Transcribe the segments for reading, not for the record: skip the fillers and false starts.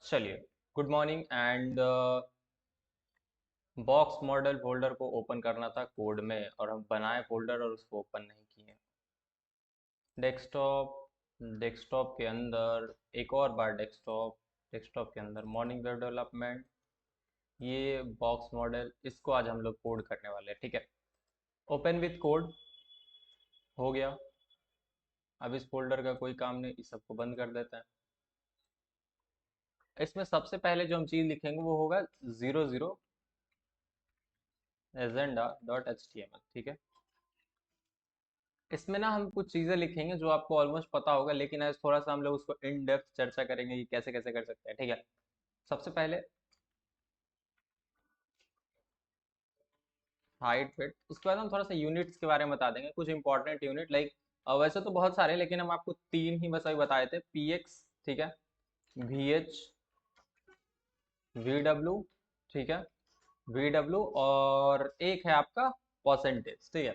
चलिए, good morning and box model folder को open करना था कोड में और हम बनाए फोल्डर और उसको ओपन नहीं किए। डेस्कटॉप डेस्कटॉप के अंदर एक और बार डेस्कटॉप के अंदर मॉर्निंग वेब डेवलपमेंट, ये बॉक्स मॉडल, इसको आज हम लोग कोड करने वाले हैं। ठीक है, ओपन विथ कोड हो गया। अब इस फोल्डर का कोई काम नहीं, इस सबको बंद कर देते हैं। इसमें सबसे पहले जो हम चीज़ लिखेंगे वो होगा 00 agenda.html। ठीक है, इसमें ना हम कुछ चीज़ें लिखेंगे जो आपको ऑलमोस्ट पता होगा, लेकिन आज थोड़ा सा हम लोग उसको इन डेप्थ चर्चा करेंगे कि कैसे कैसे कर सकते हैं। ठीक है, सबसे पहले हाइट वेट, उसके बाद हम थोड़ा सा यूनिट्स के बारे में बता देंगे, कुछ इंपॉर्टेंट यूनिट लाइक, वैसे तो बहुत सारे लेकिन हम आपको तीन ही बस अभी बताए थे। पी एक्स, ठीक है, वी एच, वी डब्ल्यू, ठीक है, वी डब्ल्यू, और एक है आपका परसेंटेज। ठीक है,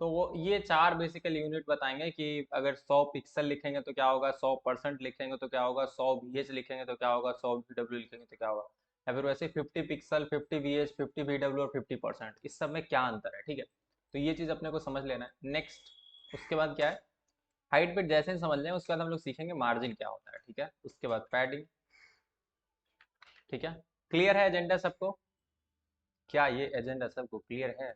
तो वो ये चार बेसिकल यूनिट बताएंगे कि अगर 100 पिक्सल लिखेंगे तो क्या होगा, 100% लिखेंगे तो क्या होगा, 100 VH लिखेंगे तो क्या होगा, 100 VW लिखेंगे तो क्या होगा, या फिर वैसे 50 पिक्सल, 50 VH, 50 VW और 50%, इस सब में क्या अंतर है। ठीक है, तो ये चीज़ अपने को समझ लेना है। नेक्स्ट उसके बाद क्या है, हाइट बिट जैसे ही समझ लें उसके बाद हम लोग सीखेंगे मार्जिन क्या होता है। ठीक है, उसके बाद पैडिंग। ठीक है, क्लियर है एजेंडा सबको? क्या ये एजेंडा सबको क्लियर है?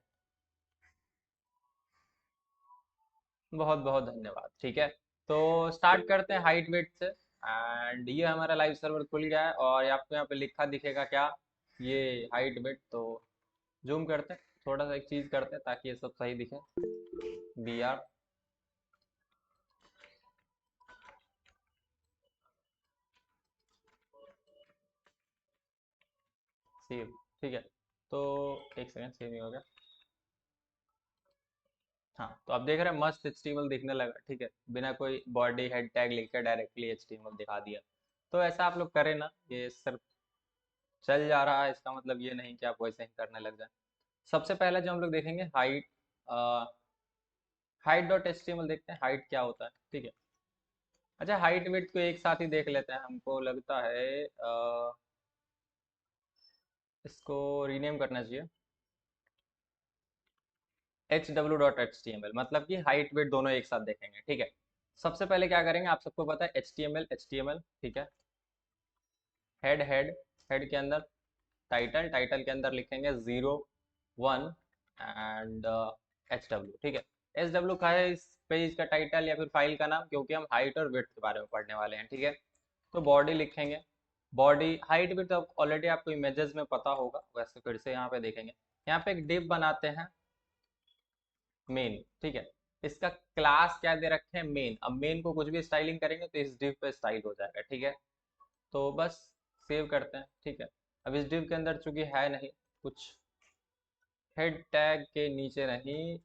बहुत बहुत धन्यवाद। ठीक है, तो स्टार्ट करते हैं हाइट वेट से। एंड ये हमारा लाइव सर्वर खुल गया है और आपको यहाँ पे लिखा दिखेगा क्या, ये हाइट वेट। तो जूम करते हैं, थोड़ा सा एक चीज़ करते हैं ताकि ये सब सही दिखे। BR save. ठीक है, तो एक सेकंड, सेव नहीं हो गया। हाँ, तो आप देख रहे हैं मस्त HTML दिखने लगा। ठीक है, बिना कोई बॉडी हेड टैग लिखकर डायरेक्टली HTML दिखा दिया। तो ऐसा आप लोग करें ना, ये सिर्फ चल जा रहा है इसका मतलब ये नहीं कि आप वैसे ही करने लग जाए। सबसे पहले जो हम लोग देखेंगे हाइट, हाइट डॉट HTML देखते हैं हाइट क्या होता है। ठीक है, अच्छा हाइट वेट को एक साथ ही देख लेते हैं, हमको लगता है इसको रीनेम करना चाहिए HW.html, मतलब कि हाइट वेट दोनों एक साथ देखेंगे। ठीक है, सबसे पहले क्या करेंगे, आप सबको पता है HTML। ठीक है, हेड के अंदर टाइटल, टाइटल के अंदर लिखेंगे 01 एंड HW। ठीक है, HW का है इस पेज का टाइटल या फिर फाइल का नाम, क्योंकि हम हाइट और वेट के बारे में पढ़ने वाले हैं। ठीक है, तो बॉडी लिखेंगे, बॉडी हाइट भी तो ऑलरेडी आपको इमेजेस में पता होगा, वैसे फिर से यहाँ पे देखेंगे। यहाँ पे एक डिव बनाते हैं मेन। ठीक है, इसका क्लास क्या दे रखे हैं, मेन। अब मेन को कुछ भी स्टाइलिंग करेंगे तो इस डिव पे स्टाइल हो जाएगा। ठीक है, तो बस सेव करते हैं। ठीक है, अब इस डिव के अंदर चूंकि है नहीं कुछ, हेड टैग के नीचे नहीं,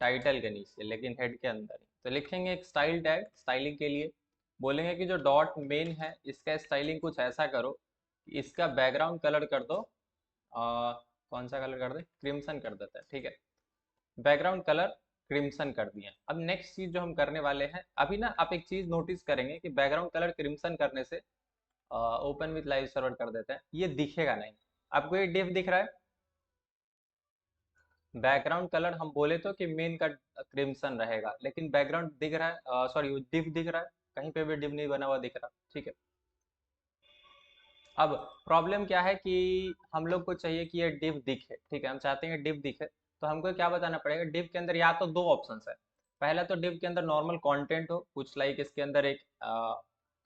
टाइटल के नीचे, लेकिन हेड के अंदर ही तो लिखेंगे एक स्टाइल टैग। स्टाइलिंग के लिए बोलेंगे कि जो डॉट मेन है इसका स्टाइलिंग कुछ ऐसा करो कि इसका बैकग्राउंड कलर कर दो, कौन सा कलर कर दे, क्रिम्सन कर देते हैं। ठीक है, बैकग्राउंड कलर क्रिम्सन कर दिए। अब नेक्स्ट चीज जो हम करने वाले हैं अभी ना, आप एक चीज नोटिस करेंगे कि बैकग्राउंड कलर क्रिम्सन करने से, ओपन विथ लाइव सर्वर कर देते हैं, ये दिखेगा नहीं। आपको ये डिफ दिख रहा है, बैकग्राउंड कलर हम बोले तो कि मेन का क्रिम्सन रहेगा, लेकिन बैकग्राउंड दिख रहा है, सॉरी डिफ दिख रहा है, कहीं पे भी डिफ नहीं बना हुआ दिख रहा। ठीक है, अब प्रॉब्लम क्या है कि हम लोग को चाहिए कि ये डिव दिखे। ठीक है, हम चाहते हैं डिव दिखे, तो हमको क्या बताना पड़ेगा, डिव के अंदर या तो दो ऑप्शंस है। पहला तो डिव के अंदर नॉर्मल कंटेंट हो कुछ, लाइक इसके अंदर एक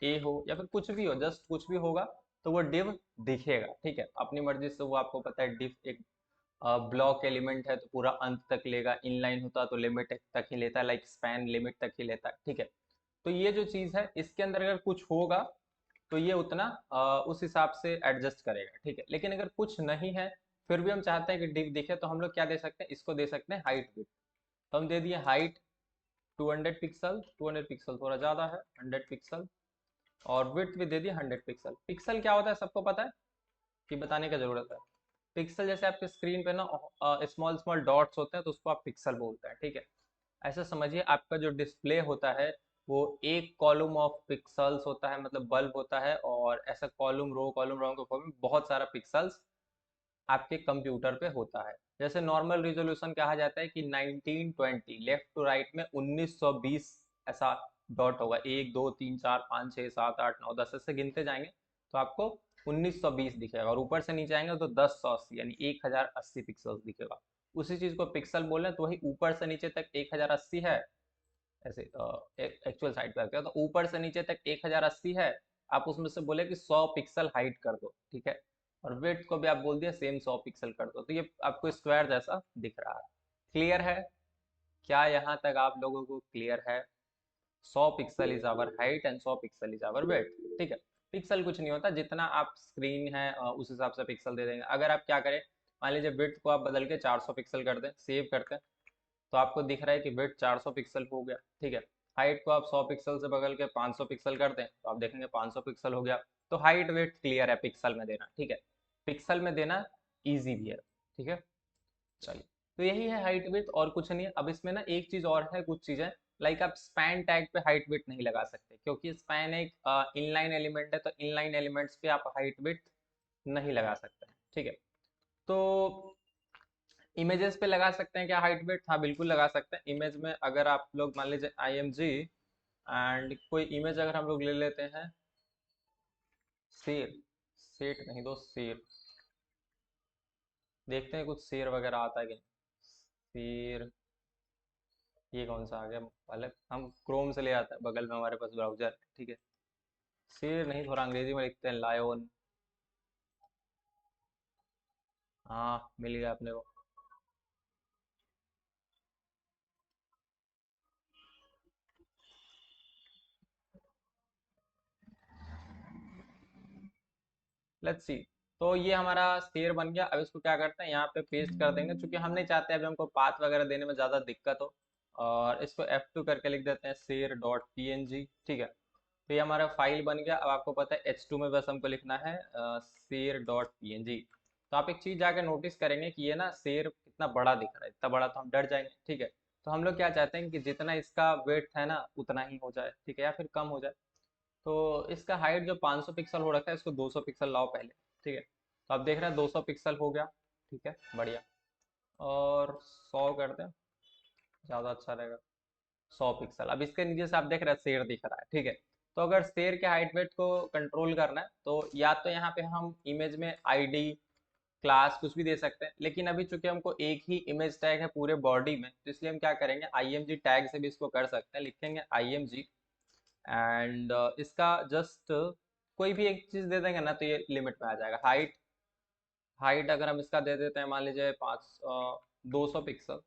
ए हो या फिर कुछ भी हो, जस्ट कुछ भी होगा तो वो डिव दिखेगा। ठीक है, अपनी मर्जी से, वो आपको पता है डिव एक ब्लॉक एलिमेंट है तो पूरा अंत तक लेगा, इनलाइन होता तो लिमिट तक ही लेता है, लाइक स्पैन लिमिट तक ही लेता है। ठीक है, तो ये जो चीज़ है इसके अंदर अगर कुछ होगा तो ये उतना उस हिसाब से एडजस्ट करेगा। ठीक है, लेकिन अगर कुछ नहीं है फिर भी हम चाहते हैं कि डिव दिखे, तो हम लोग क्या दे सकते हैं, इसको दे सकते हैं हाइट विड्थ। तो हम दे दिए हाइट 200 पिक्सल, 200 पिक्सल थोड़ा ज़्यादा है, 100 पिक्सल, और विड्थ भी दे दिए 100 पिक्सल। पिक्सल क्या होता है सबको पता है कि बताने की जरूरत है? पिक्सल जैसे आपके स्क्रीन पे ना स्मॉल स्मॉल डॉट्स होते हैं तो उसको आप पिक्सल बोलते हैं। ठीक है, ऐसा समझिए आपका जो डिस्प्ले होता है वो एक कॉलम ऑफ पिक्सल्स होता है, मतलब बल्ब होता है, और ऐसा कॉलम रो के फॉर्म में बहुत सारा पिक्सल्स आपके कंप्यूटर पे होता है। जैसे नॉर्मल रिजोल्यूशन कहा जाता है कि 1920, लेफ्ट टू राइट में 1920 ऐसा डॉट होगा, 1 2 3 4 5 6 7 8 9 10 ऐसे गिनते जाएंगे तो आपको 1920 दिखेगा, और ऊपर से नीचे आएंगे तो 1080 यानी 1080 पिक्सल्स दिखेगा। उसी चीज को पिक्सल बोले तो वही ऊपर से नीचे तक 1080 है, ऐसे एक्चुअल साइड पे आते हैं तो ऊपर से नीचे तक 1080 है। आप उसमें से बोले कि 100 पिक्सल हाइट कर दो, ठीक है, और वेट को भी आप बोल दिया सेम 100 पिक्सल कर दो, तो ये आपको स्क्वायर जैसा दिख रहा है। क्लियर है? क्या यहाँ तक आप लोगों को क्लियर है? 100 pixel is our height and 100 pixel is our weight, ठीक है। पिक्सल कुछ नहीं होता, जितना आप स्क्रीन है उस हिसाब से पिक्सल दे देंगे। अगर आप क्या करें, मान लीजिए विड्थ को आप बदल के 400 पिक्सल कर दें, सेव करते हैं, तो आपको दिख रहा है कि विड्थ 400 पिक्सल हो गया, ठीक है। हाइट को आप 100 पिक्सल से बदल के 500 पिक्सल कर दें तो आप देखेंगे 500 पिक्सल हो गया। तो हाइट वेट क्लियर है पिक्सल में देना, ठीक है, पिक्सल में देना इजी भी है, ठीक है। चलिए, तो यही है हाइट विड्थ, और कुछ नहीं है। अब इसमें ना एक चीज और है, कुछ चीजें लाइक आप स्पैन टैग पे हाइट विड्थ नहीं लगा सकते, क्योंकि स्पैन एक इनलाइन एलिमेंट है, तो इनलाइन एलिमेंट्स पे आप हाइट विड्थ नहीं लगा सकते, ठीक है। तो इमेजेस पे लगा सकते हैं क्या हाइट वेट? हाँ बिल्कुल लगा सकते हैं। इमेज में अगर आप लोग मान लीजिए IMG, एंड कोई इमेज अगर हम लोग ले लेते हैं, शेर, सेट नहीं दो शेर, देखते हैं कुछ शेर वगैरह आता है कि नहीं। शेर, ये कौन सा आ गया, पहले हम क्रोम से ले आते हैं, बगल में हमारे पास ब्राउजर, ठीक है। शेर नहीं, थोड़ा अंग्रेजी में लिखते हैं लायन। हाँ मिल गया अपने को। Let's see. तो ये हमारा शेर बन गया। अब इसको क्या करते हैं, यहाँ पे पेस्ट कर देंगे, क्योंकि हम नहीं चाहते अभी हमको पाथ वगैरह देने में ज़्यादा दिक्कत हो। और इसको F2 करके लिख देते हैं शेर डॉट PNG, ठीक है। तो ये हमारा फाइल बन गया। अब आपको पता है H2 में बस हमको लिखना है शेर डॉट PNG। तो आप एक चीज़ जाकर नोटिस करेंगे कि ये ना शेर कितना बड़ा दिख रहा है, इतना बड़ा तो हम डर जाएंगे, ठीक है। तो हम लोग क्या चाहते हैं कि जितना इसका वेट है ना उतना ही हो जाए, ठीक है, या फिर कम हो जाए। तो इसका हाइट जो 500 पिक्सल हो रखा है, इसको 200 पिक्सल लाओ पहले, ठीक है। तो आप देख रहे हैं 200 पिक्सल हो गया, ठीक है, बढ़िया। और 100 करते हैं, ज़्यादा अच्छा रहेगा। 100 पिक्सल। अब इसके नीचे से आप देख रहे हैं शेर दिख रहा है, ठीक है। तो अगर शेर के हाइट वेट को कंट्रोल करना है तो या तो यहाँ पे हम इमेज में ID क्लास कुछ भी दे सकते हैं, लेकिन अभी चूंकि हमको एक ही इमेज टैग है पूरे बॉडी में, तो इसलिए हम क्या करेंगे, IMG टैग से भी इसको कर सकते हैं। लिखेंगे IMG, एंड इसका जस्ट कोई भी एक चीज दे देंगे ना तो ये लिमिट में आ जाएगा। हाइट, हाइट अगर हम इसका दे देते हैं मान लीजिए 200 पिक्सल,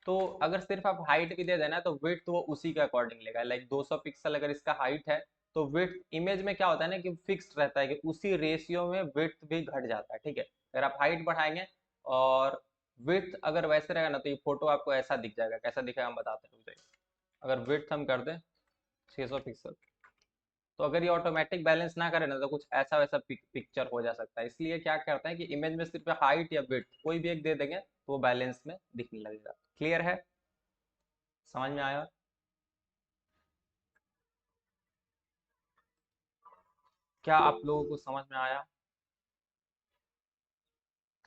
तो अगर सिर्फ आप हाइट भी दे देना तो विड्थ वो उसी के अकॉर्डिंग लेगा। लाइक 200 पिक्सल अगर इसका हाइट है तो विड्थ इमेज में क्या होता है ना कि फिक्स्ड रहता है, कि उसी रेशियो में विड्थ भी घट जाता है, ठीक है। अगर आप हाइट बढ़ाएंगे और विड्थ अगर वैसे रहेगा ना तो ये फोटो आपको ऐसा दिख जाएगा। कैसा दिखेगा हम बताते हैं, रुक जाइए। अगर विड्थ हम कर दें 600 पिक्सल, तो अगर ये ऑटोमेटिक बैलेंस ना करे ना तो कुछ ऐसा वैसा पिक्चर हो जा सकता है। इसलिए क्या करते हैं कि इमेज में सिर्फ हाइट या विड्थ कोई भी एक दे देंगे तो वो बैलेंस में दिखने लगेगा। क्लियर है? समझ में आया? क्या आप लोगों को समझ में आया?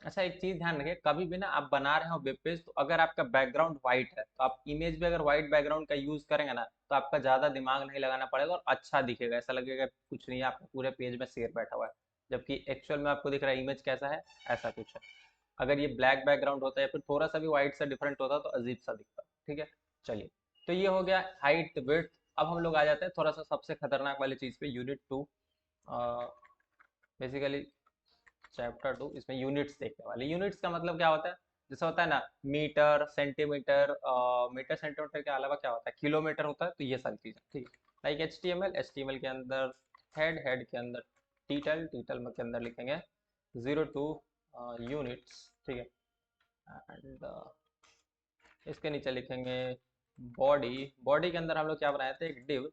अच्छा एक चीज ध्यान रखिए, कभी भी ना आप बना रहे हो वेब पेज, तो अगर आपका बैकग्राउंड व्हाइट है तो आप इमेज भी अगर व्हाइट बैकग्राउंड का यूज करेंगे ना तो आपका ज्यादा दिमाग नहीं लगाना पड़ेगा और अच्छा दिखेगा, ऐसा लगेगा कुछ नहीं है, आपके पूरे पेज में शेर बैठा हुआ है, जबकि एक्चुअल में आपको दिख रहा है इमेज कैसा है, ऐसा कुछ है। अगर ये ब्लैक बैकग्राउंड होता है या फिर थोड़ा सा भी व्हाइट से डिफरेंट होता तो अजीब सा दिखता, ठीक है। चलिए, तो ये हो गया हाइट विड्थ। अब हम लोग आ जाते हैं थोड़ा सा सबसे खतरनाक वाली चीज पे, यूनिट 2। बेसिकली चैप्टर 2, इसमें यूनिट्स देखने वाले। यूनिट्स का मतलब क्या होता है, जैसे होता है ना मीटर सेंटीमीटर, मीटर सेंटीमीटर के अलावा क्या होता है, किलोमीटर होता है, तो ये सारी चीजें, ठीक है। Like H T M L के अंदर हेड, हेड के अंदर टीटल, टीटल के अंदर लिखेंगे 02 यूनिट्स, ठीक है। एंड इसके नीचे लिखेंगे बॉडी, बॉडी के अंदर हम लोग क्या बनाए थे, एक डिव,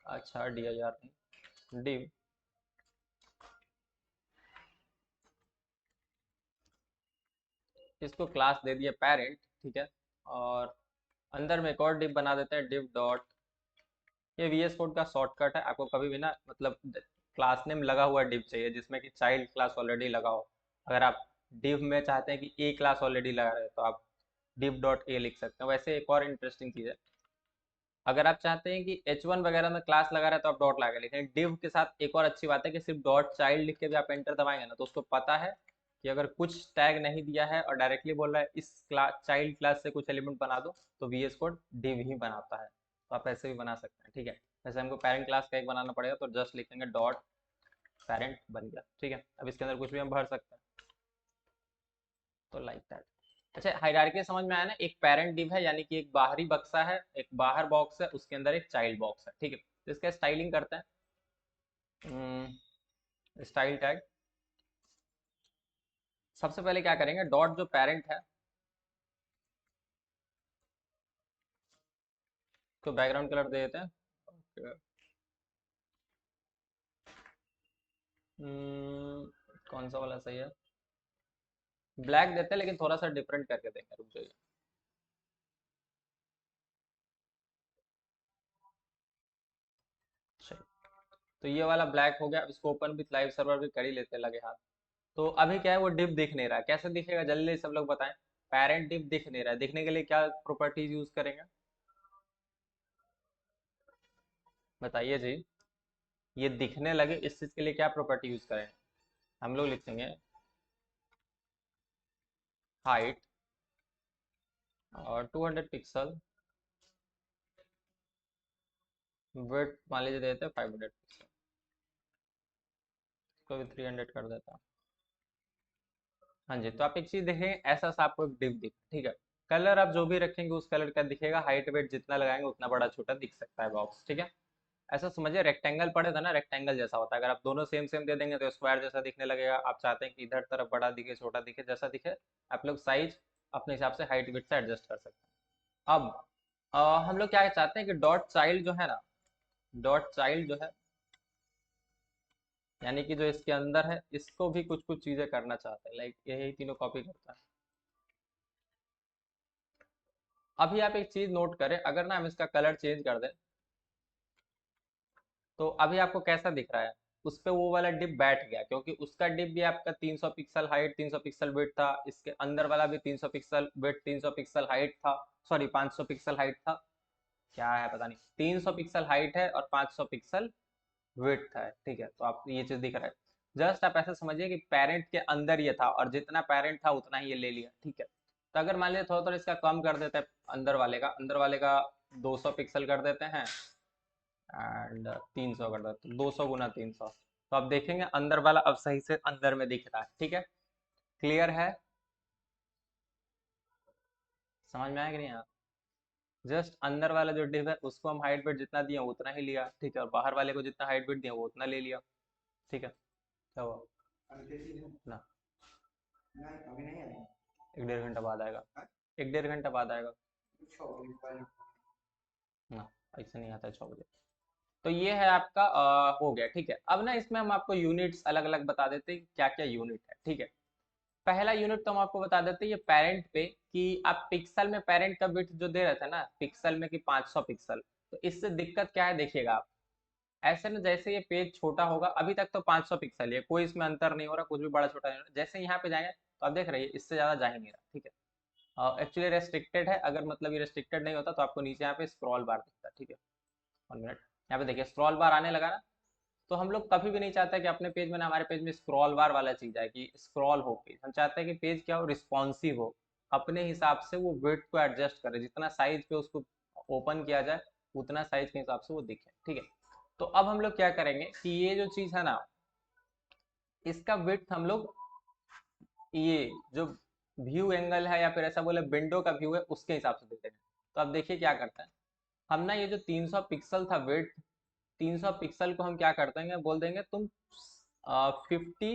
अच्छा DIR नहीं, डिव। इसको क्लास दे दिया पेरेंट, ठीक है। और अंदर में एक और डिव बना देते हैं, डिव डॉट ये VS कोड का शॉर्टकट है। आपको कभी भी ना मतलब क्लास नेम लगा हुआ डिव चाहिए जिसमें कि चाइल्ड क्लास ऑलरेडी लगा हो। अगर आप डिव में चाहते हैं कि ए क्लास ऑलरेडी लगा रहे तो आप div डॉट ए लिख सकते हैं। वैसे एक और इंटरेस्टिंग चीज़ है, अगर आप चाहते हैं कि H1 वगैरह में क्लास लगा रहा है तो आप डॉट लगा लिखें। डिव के साथ एक और अच्छी बात है कि सिर्फ डॉट चाइल्ड लिख के भी आप एंटर दबाएंगे ना तो उसको पता है कि अगर कुछ टैग नहीं दिया है और डायरेक्टली बोल रहा है इस क्लास चाइल्ड क्लास से कुछ एलिमेंट बना दो तो VS कोड डिव ही बनाता है। तो आप ऐसे भी बना सकते हैं, ठीक है। वैसे हमको पेरेंट क्लास का एक बनाना पड़ेगा तो जस्ट लिखेंगे डॉट पेरेंट बन गया, ठीक है। अब इसके अंदर कुछ भी हम भर सकते हैं, तो लाइक दैट। अच्छा, हायरार्की समझ में आया ना। एक पेरेंट डिव है यानी कि एक बाहरी बक्सा है, एक बाहर बॉक्स है, उसके अंदर एक चाइल्ड बॉक्स है, ठीक है। तो इसका स्टाइलिंग करते हैं। स्टाइल टैग सबसे पहले क्या करेंगे, डॉट जो पेरेंट है तो बैकग्राउंड कलर दे देते हैं। Okay. कौन सा वाला सही है, ब्लैक देते हैं लेकिन थोड़ा सा डिफरेंट करके देंगे, रुक जाइए। चलिए, तो ये वाला ब्लैक हो गया। अब इसको ओपन विथ लाइव सर्वर भी कर ही लेते हैं लगे हाथ। तो अभी क्या है, वो डिव दिख नहीं रहा है। कैसे दिखेगा जल्दी सब लोग बताएं। पेरेंट डिव दिख नहीं रहा है, दिखने के लिए क्या प्रॉपर्टीज यूज करेंगे बताइए जी। ये दिखने लगे इस चीज के लिए क्या प्रॉपर्टी यूज करें। हम लोग लिखेंगे हाइट और 200 पिक्सल, विड्थ मान लीजिए देते हैं 500 पिक्सल, इसको भी 300 कर देता हूँ। हाँ जी, तो आप एक चीज देखें, ऐसा सा आपको एक डिव दिख, ठीक है। कलर आप जो भी रखेंगे उस कलर का दिखेगा, हाइट वेट जितना लगाएंगे उतना बड़ा छोटा दिख सकता है बॉक्स, ठीक है। ऐसा समझिए, रेक्टेंगल पड़े था ना, रेक्टेंगल जैसा होता है। अगर आप दोनों सेम सेम दे देंगे तो स्क्वायर जैसा दिखने लगेगा। आप चाहते हैं कि इधर तरफ बड़ा दिखे छोटा दिखे जैसा दिखे, आप लोग साइज अपने हिसाब से हाइट वेट से एडजस्ट कर सकते हैं। अब हम लोग क्या चाहते हैं कि डॉट चाइल्ड जो है ना, डॉट चाइल्ड जो है यानी कि जो इसके अंदर है इसको भी कुछ कुछ चीजें करना चाहते हैं, लाइक यही तीनों कॉपी करता है। अभी आप एक चीज नोट करें, अगर ना हम इसका कलर चेंज कर दें तो अभी आपको कैसा दिख रहा है। उस पे वो वाला डिप बैठ गया क्योंकि उसका डिप भी आपका 300 पिक्सल हाइट 300 पिक्सल विड्थ था, इसके अंदर वाला भी 300 पिक्सल विड्थ 300 पिक्सल हाइट था, सॉरी 500 पिक्सल हाइट था, क्या है पता नहीं, 300 पिक्सल हाइट है और 500 पिक्सल विड्थ है, ठीक है। तो आप ये चीज दिख रहा है। जस्ट आप ऐसा समझिए कि पेरेंट के अंदर ये था और जितना पेरेंट था उतना ही ये ले लिया, ठीक है। तो अगर मान लीजिए थोड़ा थोड़ा इसका कम कर देते हैं, अंदर वाले का 200 पिक्सल कर देते हैं एंड 300 कर देते हैं, 200 गुना 300, तो आप देखेंगे अंदर वाला अब सही से अंदर में दिख रहा है, ठीक है। क्लियर है, समझ में आया कि नहीं आया। जस्ट अंदर वाला जो डिव है उसको हम हाइट वेट जितना दिया उतना ही लिया, ठीक है, और बाहर वाले को जितना हाइट वेट दिया वो उतना ले लिया, ठीक है। क्या हुआ ना, एक डेढ़ घंटा बाद आएगा, एक डेढ़ घंटा बाद आएगा ना, ऐसे नहीं आता है 6 बजे। तो ये है आपका हो गया, ठीक है। अब ना इसमें हम आपको यूनिट्स अलग अलग बता देते हैं क्या क्या यूनिट है, ठीक है। पहला यूनिट तो हम आपको बता देते हैं ये पेरेंट पे, कि आप पिक्सल में पेरेंट का बिट जो दे रहे थे ना पिक्सल में कि 500 पिक्सल, तो इससे दिक्कत क्या है देखिएगा आप। ऐसे ना जैसे ये पेज छोटा होगा, अभी तक तो 500 पिक्सल है, कोई इसमें अंतर नहीं हो रहा, कुछ भी बड़ा छोटा नहीं हो रहा। जैसे यहाँ पे जाएंगे तो आप देख रहे हैं इससे ज्यादा जा ही नहीं रहा, ठीक है। एक्चुअली रेस्ट्रिक्टेड है, अगर मतलब ये रेस्ट्रिक्टेड नहीं होता तो आपको नीचे यहाँ पे स्क्रॉल बार दिखता है, ठीक है। 1 मिनट, यहाँ पे देखिए स्क्रॉल बार आने लगा ना। तो हम लोग कभी भी नहीं चाहते कि अपने पेज में ना हमारे पेज में स्क्रॉल बार वाला चीज आए कि स्क्रॉल हो पेज। हम चाहते हैं कि पेज क्या हो, रिस्पॉन्सिव हो, अपने हिसाब से वो विड्थ को एडजस्ट करे, जितना साइज पे उसको ओपन किया जाए उतना साइज के हिसाब से वो दिखे, ठीक है। तो अब हम लोग क्या करेंगे कि ये जो चीज है ना इसका विड्थ हम लोग ये जो व्यू एंगल है या फिर ऐसा बोले विंडो का व्यू है उसके हिसाब से देते हैं। तो अब देखिए क्या करते हैं हम ना, ये जो 300 पिक्सल था विड्थ, 300 पिक्सल को हम क्या कर देंगे, बोल देंगे तुम 50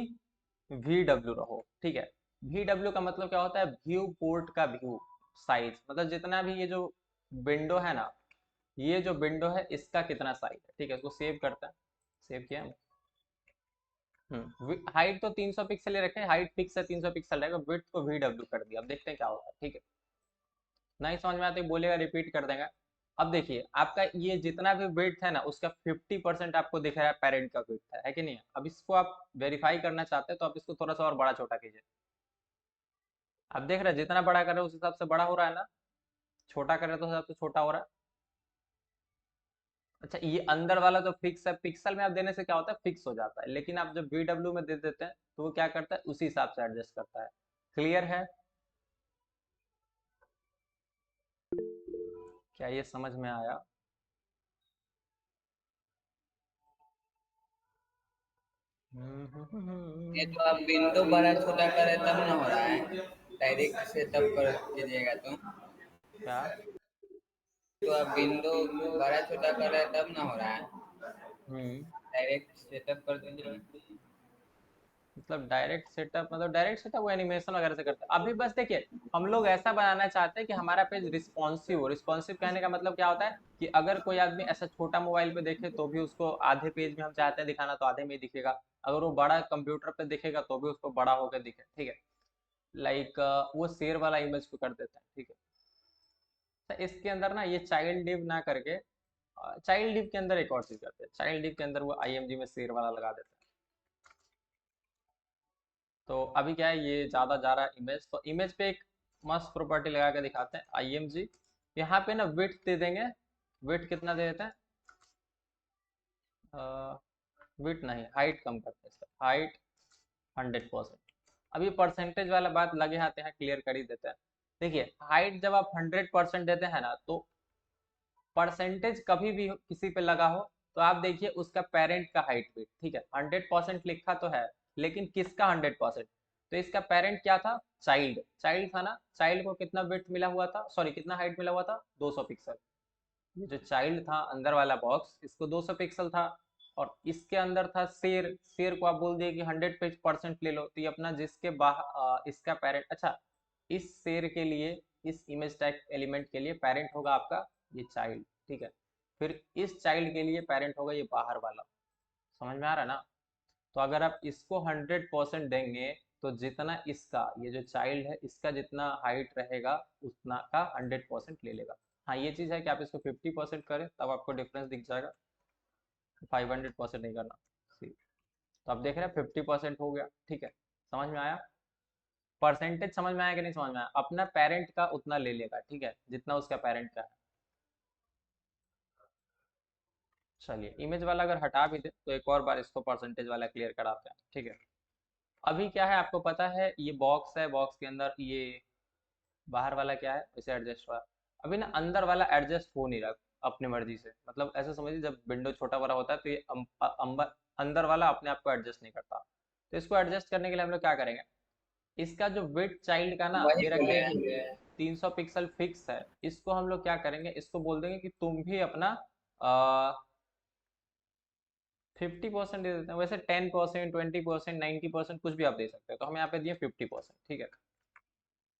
VW रहो, ठीक है। VW का मतलब क्या होता है, व्यू पोर्ट का व्यू साइज, मतलब जितना भी ये जो विंडो है ना, ये जो विंडो है इसका कितना साइज है, ठीक है। इसको सेव करते हैं, सेव किया। हाइट तो 300 पिक्सल ही रखें, हाइट फिक्स है 300 पिक्सल रहेगा, विड्थ को VW कर दिया। अब देखते हैं क्या होता है, ठीक है। नहीं समझ में आता है बोलेगा रिपीट कर देंगे। अब देखिए आपका ये जितना भी वेट है ना उसका 50% आपको दिख रहा है पेरेंट का वेट है कि नहीं है। अब इसको आप वेरीफाई करना चाहते हैं तो आप इसको थोड़ा सा और बड़ा छोटा कीजिए। आप देख रहे हैं जितना बड़ा कर रहे हैं उस हिसाब से बड़ा हो रहा है ना, छोटा कर रहे हैं तो उस हिसाब से छोटा हो रहा है। अच्छा ये अंदर वाला तो फिक्स है, पिक्सल में आप देने से क्या होता है फिक्स हो जाता है, लेकिन आप जब VW में दे देते हैं तो वो क्या करता है उसी हिसाब से एडजस्ट करता है। क्लियर है? क्या ये समझ में आया? ये तो आप विंडो बड़ा छोटा करे तब ना हो रहा है, डायरेक्ट सेटअप कर कीजिएगा तो। क्या? तो आप विंडो बड़ा छोटा कर रहे हैं तब ना हो रहा है, हम्म। डायरेक्ट सेटअप कर दीजिए। मतलब डायरेक्ट सेटअप, मतलब डायरेक्ट सेटअप वो एनिमेशन वगैरह से करते हैं। अभी बस देखिए हम लोग ऐसा बनाना चाहते हैं कि हमारा पेज रिस्पॉन्सिव हो। रिस्पॉन्सिव कहने का मतलब क्या होता है कि अगर कोई आदमी ऐसा छोटा मोबाइल पे देखे तो भी उसको आधे पेज में हम चाहते हैं दिखाना तो आधे में ही दिखेगा, अगर वो बड़ा कंप्यूटर पे दिखेगा तो भी उसको बड़ा होकर दिखे, ठीक है। लाइक वो शेर वाला इमेज को कर देते हैं, ठीक है। तो इसके अंदर ना ये चाइल्ड डिव ना करके चाइल्ड डिव के अंदर एक और चीज करते हैं, चाइल्ड डिव के अंदर वो IMG में शेर वाला लगा देते हैं। तो अभी क्या है ये ज़्यादा जा रहा है इमेज, तो इमेज पे एक मस्त प्रॉपर्टी लगा के दिखाते हैं IMG। यहाँ पे ना विड्थ दे देंगे। विड्थ कितना दे देते हैं? विड्थ नहीं, हाइट कम करते हैं इसका, हाइट 100%। अब ये परसेंटेज वाला बात लगे आते हैं, क्लियर कर ही देते हैं। देखिए हाइट जब आप 100% देते हैं ना तो परसेंटेज कभी भी किसी पे लगा हो तो आप देखिए उसका पेरेंट का हाइट वेट, ठीक है। 100% लिखा तो है लेकिन किसका 100%? तो इसका पेरेंट क्या था? चाइल्ड, चाइल्ड था ना, चाइल्ड को कितना वेट मिला हुआ था, सॉरी कितना हाइट मिला हुआ था, 200 पिक्सल। ये जो चाइल्ड था अंदर वाला बॉक्स इसको 200 पिक्सल था। और इसके अंदर था शेर, शेर को आप बोल दिए कि 100% ले लो, तो ये अपना जिसके बाहर इसका पेरेंट, अच्छा इस शेर के लिए, इस इमेज टैग एलिमेंट के लिए पेरेंट होगा आपका ये चाइल्ड, ठीक है। फिर इस चाइल्ड के लिए पेरेंट होगा ये बाहर वाला। समझ में आ रहा है ना? तो अगर आप इसको 100% देंगे तो जितना इसका ये जो चाइल्ड है इसका जितना हाइट रहेगा उतना का 100% ले लेगा। हाँ ये चीज़ है कि आप इसको 50% करें तब आपको डिफरेंस दिख जाएगा, 500% नहीं करना। ठीक। तो आप देख रहे हैं 50% हो गया, ठीक है। समझ में आया? परसेंटेज समझ में आया कि नहीं समझ में आया? अपना पेरेंट का उतना ले लेगा, ठीक है, जितना उसका पेरेंट का है। चलिए इमेज वाला अगर हटा भी दे तो एक और बार इसको परसेंटेज वाला क्लियर कराते हैं, ठीक है। अभी क्या है आपको पता है ये बॉक्स है, बॉक्स के अंदर ये बाहर वाला क्या है इसे एडजस्ट हुआ। अभी ना अंदर वाला एडजस्ट हो नहीं रहा अपनी मर्जी से, मतलब ऐसे समझिए जब विंडो छोटा बड़ा होता है तो ये अंदर वाला अपने आप को एडजस्ट नहीं करता। तो इसको एडजस्ट करने के लिए हम लोग क्या करेंगे, इसका जो विड्थ चाइल्ड का ना वही ये बोले रखिए कि हैं। 300 पिक्सल फिक्स है। इसको हम लोग क्या करेंगे, इसको बोल देंगे कि तुम भी अपना 50% दे देते हैं, वैसे 10%, 20%, 90% कुछ भी आप दे सकते हो, तो हम यहाँ पे दिए 50%, ठीक है।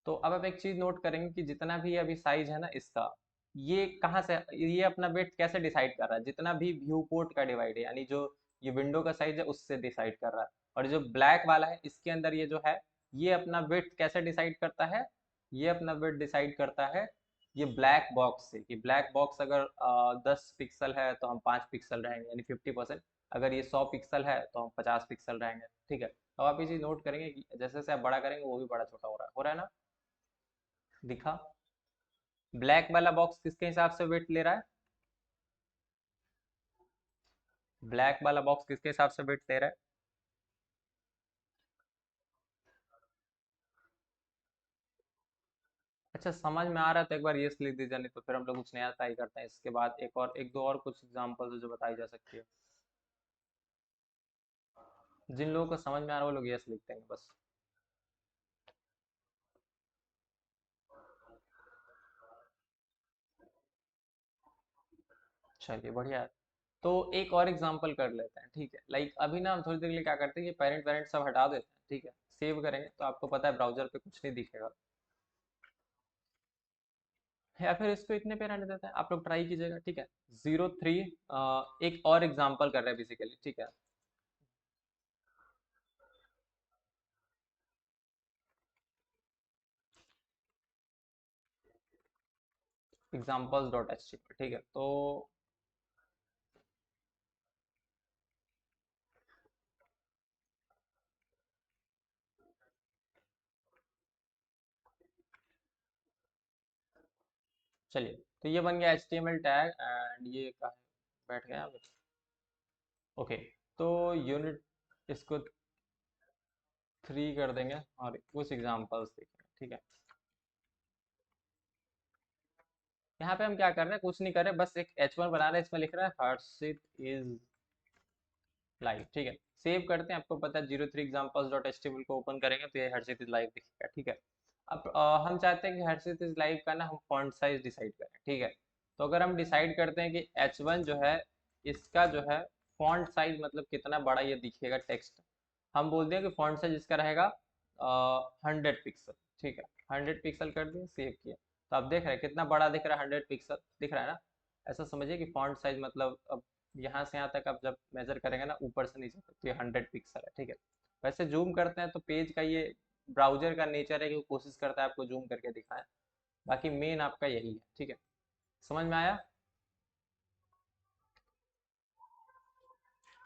तो अब आप एक चीज नोट करेंगे कि जितना भी अभी साइज है ना इसका, ये कहाँ से, ये अपना वेट कैसे डिसाइड कर रहा है, जितना भी व्यू पोर्ट का डिवाइड है यानी जो ये विंडो का साइज है उससे डिसाइड कर रहा है। और जो ब्लैक वाला है इसके अंदर ये जो है ये अपना वेट कैसे डिसाइड करता है, ये अपना वेट डिसाइड करता है ये ब्लैक बॉक्स से, कि ब्लैक बॉक्स अगर 10 पिक्सल है तो हम 5 पिक्सल रहेंगे यानी 50%। अगर ये 100 पिक्सल है तो हम 50 पिक्सल रहेंगे, ठीक है। तो आप ये चीज नोट करेंगे कि जैसे जैसे आप बड़ा करेंगे वो भी बड़ा छोटा हो रहा है ना, दिखा? ब्लैक वाला बॉक्स किसके हिसाब से वेट ले रहा है, ब्लैक वाला बॉक्स किसके हिसाब से वेट ले रहा है? अच्छा समझ में आ रहा है तो एक बार यस लिख दीजिए, नहीं तो फिर हम लोग कुछ नया ट्राई करते हैं इसके बाद, एक और एक दो और कुछ एग्जांपल जो बताई जा सकती है। जिन लोगों को समझ में आ रहा है वो लोग यस लिख देंगे बस। चलिए बढ़िया है। तो एक और एग्जांपल कर लेते हैं, ठीक है। लाइक अभी ना हम थोड़ी देर के लिए क्या करते हैं कि पेरेंट वेरेंट सब हटा देते हैं, ठीक है। सेव करेंगे तो आपको पता है ब्राउजर पे कुछ नहीं दिखेगा, या फिर इसको इतने पे रहने देते हैं, आप लोग ट्राई कीजिएगा, ठीक है। 03 एक और एग्जांपल कर रहे हैं बेसिकली, ठीक है। Examples dot H T M L, ठीक है। तो चलिए, तो ये बन गया H T M L tag, and ये कहाँ बैठ गया यहाँ पे? ओके, तो यूनिट इसको 3 कर देंगे और कुछ एग्जांपल्स देखेंगे, ठीक है। यहाँ पे हम क्या कर रहे हैं, कुछ नहीं कर रहे, बस एक H1 बना रहे हैं, इसमें लिख रहा है हर्षित इज लाइव, ठीक है। सेव करते हैं, आपको पता है 03 examples डॉट एचटीएमएल को ओपन करेंगे तो ये हर्षित इज लाइव दिखेगा, ठीक है। अब हम चाहते हैं कि हर्षित इज लाइव का ना हम फॉन्ट साइज डिसाइड करें, ठीक है। तो अगर हम डिसाइड करते हैं कि H1 जो है, इसका जो है फॉन्ट साइज मतलब कितना बड़ा ये दिखेगा टेक्स्ट, हम बोलते हैं कि फॉन्ट साइज इसका रहेगा 100 पिक्सल, ठीक है। 100 पिक्सल कर दिए, सेव किया। तो आप देख रहे हैं कितना बड़ा दिख रहा है, 100 पिक्सल दिख रहा है ना। ऐसा समझिए कि फॉन्ट साइज मतलब अब यहाँ से यहाँ तक आप जब मेजर करेंगे ना ऊपर से नीचे तक, तो ये 100 पिक्सल है, ठीक है। वैसे जूम करते हैं तो पेज का ये ब्राउजर का नेचर है कि वो कोशिश करता है आपको जूम करके दिखाएं, बाकी मेन आपका यही है, ठीक है। समझ में आया?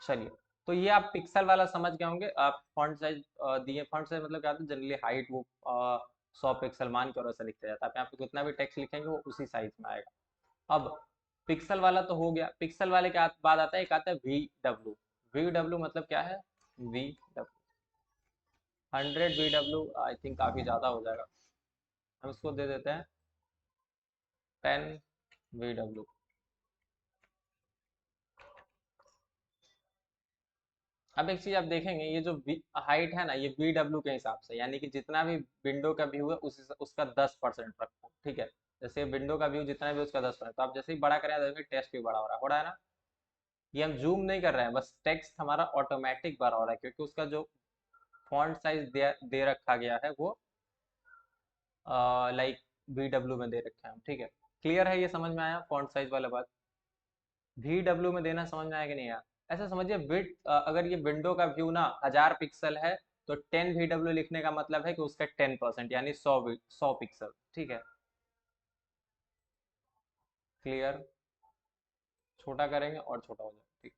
चलिए, तो ये आप पिक्सल वाला समझ गए होंगे। आप फॉन्ट साइज दिए, फॉन्ट साइज मतलब क्या होता है, जनरली हाइट वो 100 पिक्सल मान के और ऐसा लिखा जाता है। आप यहाँ पे कितना भी टेक्स्ट लिखेंगे वो उसी साइज में आएगा। अब पिक्सल वाला तो हो गया, पिक्सल वाले के बाद आता है एक आता है वी डब्ल्यू। वी डब्ल्यू मतलब क्या है? V W 100 VW I think काफ़ी ज़्यादा हो जाएगा, हम इसको दे देते हैं 10 VW। अब एक चीज़ आप देखेंगे, ये जो हाइट है ना, ये VW के हिसाब से, यानी कि जितना भी विंडो का व्यू है उसका 10% रखो, ठीक है। जैसे विंडो का व्यू जितना भी उसका 10%, तो आप जैसे ही बड़ा करें तो टेक्स्ट भी बड़ा हो रहा है ना। ये हम जूम नहीं कर रहे हैं, बस टेक्स्ट हमारा ऑटोमेटिक बड़ा हो रहा है क्योंकि उसका जो फॉन्ट साइज दे रखा गया है वो लाइक VW में दे रखे हैं हम, ठीक है। क्लियर है? ये समझ में आया फॉन्ट साइज वाला बात? VW में देना समझ में आया कि नहीं आया? ऐसा समझिए विड अगर ये विंडो का व्यू ना 1000 पिक्सल है, तो 10 VW लिखने का मतलब है कि उसका 10% यानी 100 पिक्सल, ठीक है। क्लियर? छोटा करेंगे और छोटा हो जाएगा, ठीक।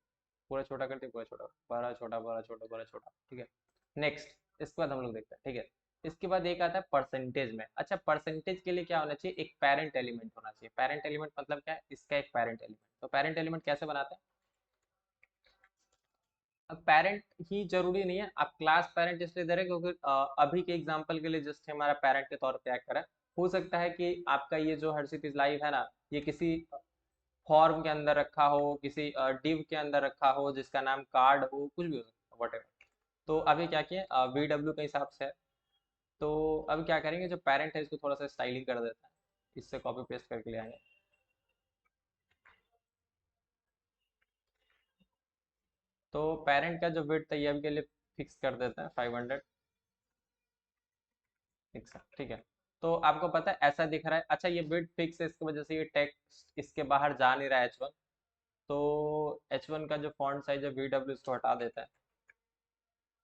पूरा छोटा करते पूरा छोटा, बड़ा छोटा बड़ा छोटा बड़ा छोटा, ठीक है। नेक्स्ट, इसके बाद हम लोग देखते हैं, ठीक है। इसके बाद एक आता है परसेंटेज में। अच्छा, परसेंटेज के लिए क्या होना चाहिए? एक पेरेंट एलिमेंट होना चाहिए। पेरेंट एलिमेंट मतलब क्या है? इसका एक पेरेंट एलिमेंट। तो पेरेंट एलिमेंट कैसे बनाते हैं? अब पेरेंट ही जरूरी नहीं है, आप क्लास पेरेंट इसलिए दे रहे हैं क्योंकि अभी के एग्जांपल के लिए जस्ट हमारा पेरेंट के तौर पे एक्ट करा है। हो सकता है कि आपका ये जो हर्षित इज लाइव है ना, ये किसी फॉर्म के अंदर रखा हो, किसी डिव के अंदर रखा हो जिसका नाम कार्ड हो, कुछ भी हो सकता है, वटेवर। तो अभी क्या किए, VW के हिसाब से है। तो अब क्या करेंगे, जो पेरेंट है इसको थोड़ा सा स्टाइलिंग कर देते हैं, इससे कॉपी पेस्ट करके ले आएंगे। तो पेरेंट का जो विड्थ है ये अभी के लिए फिक्स कर देते हैं 500 पिक्सल, ठीक है। तो आपको पता है ऐसा दिख रहा है। अच्छा, ये विड्थ फिक्स है, इसकी वजह से ये टेक्स्ट इसके बाहर जा नहीं रहा है H1। तो H1 का जो फॉन्ट साइज है VW इसको हटा देता है।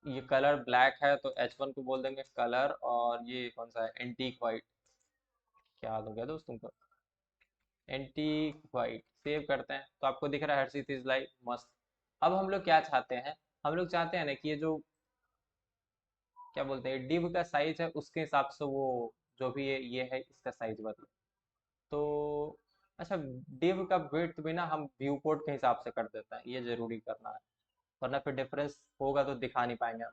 ये कलर ब्लैक है तो H1 को बोल देंगे कलर, और ये कौन सा है, एंटीक वाइट। क्या याद हो गया दोस्त तुमको? Antique white. सेव करते हैं तो आपको दिख रहा है हर्षित इज लाइक मस्त। अब हम लोग क्या चाहते हैं, हम लोग चाहते हैं ना कि ये जो क्या बोलते हैं डिव का साइज है उसके हिसाब से वो जो भी ये है इसका साइज बदले। तो अच्छा, डिव का विड्थ भी ना हम व्यू पोर्ट के हिसाब से कर देते हैं, ये जरूरी करना है, वरना फिर डिफरेंस होगा तो दिखा नहीं पाएंगे हम।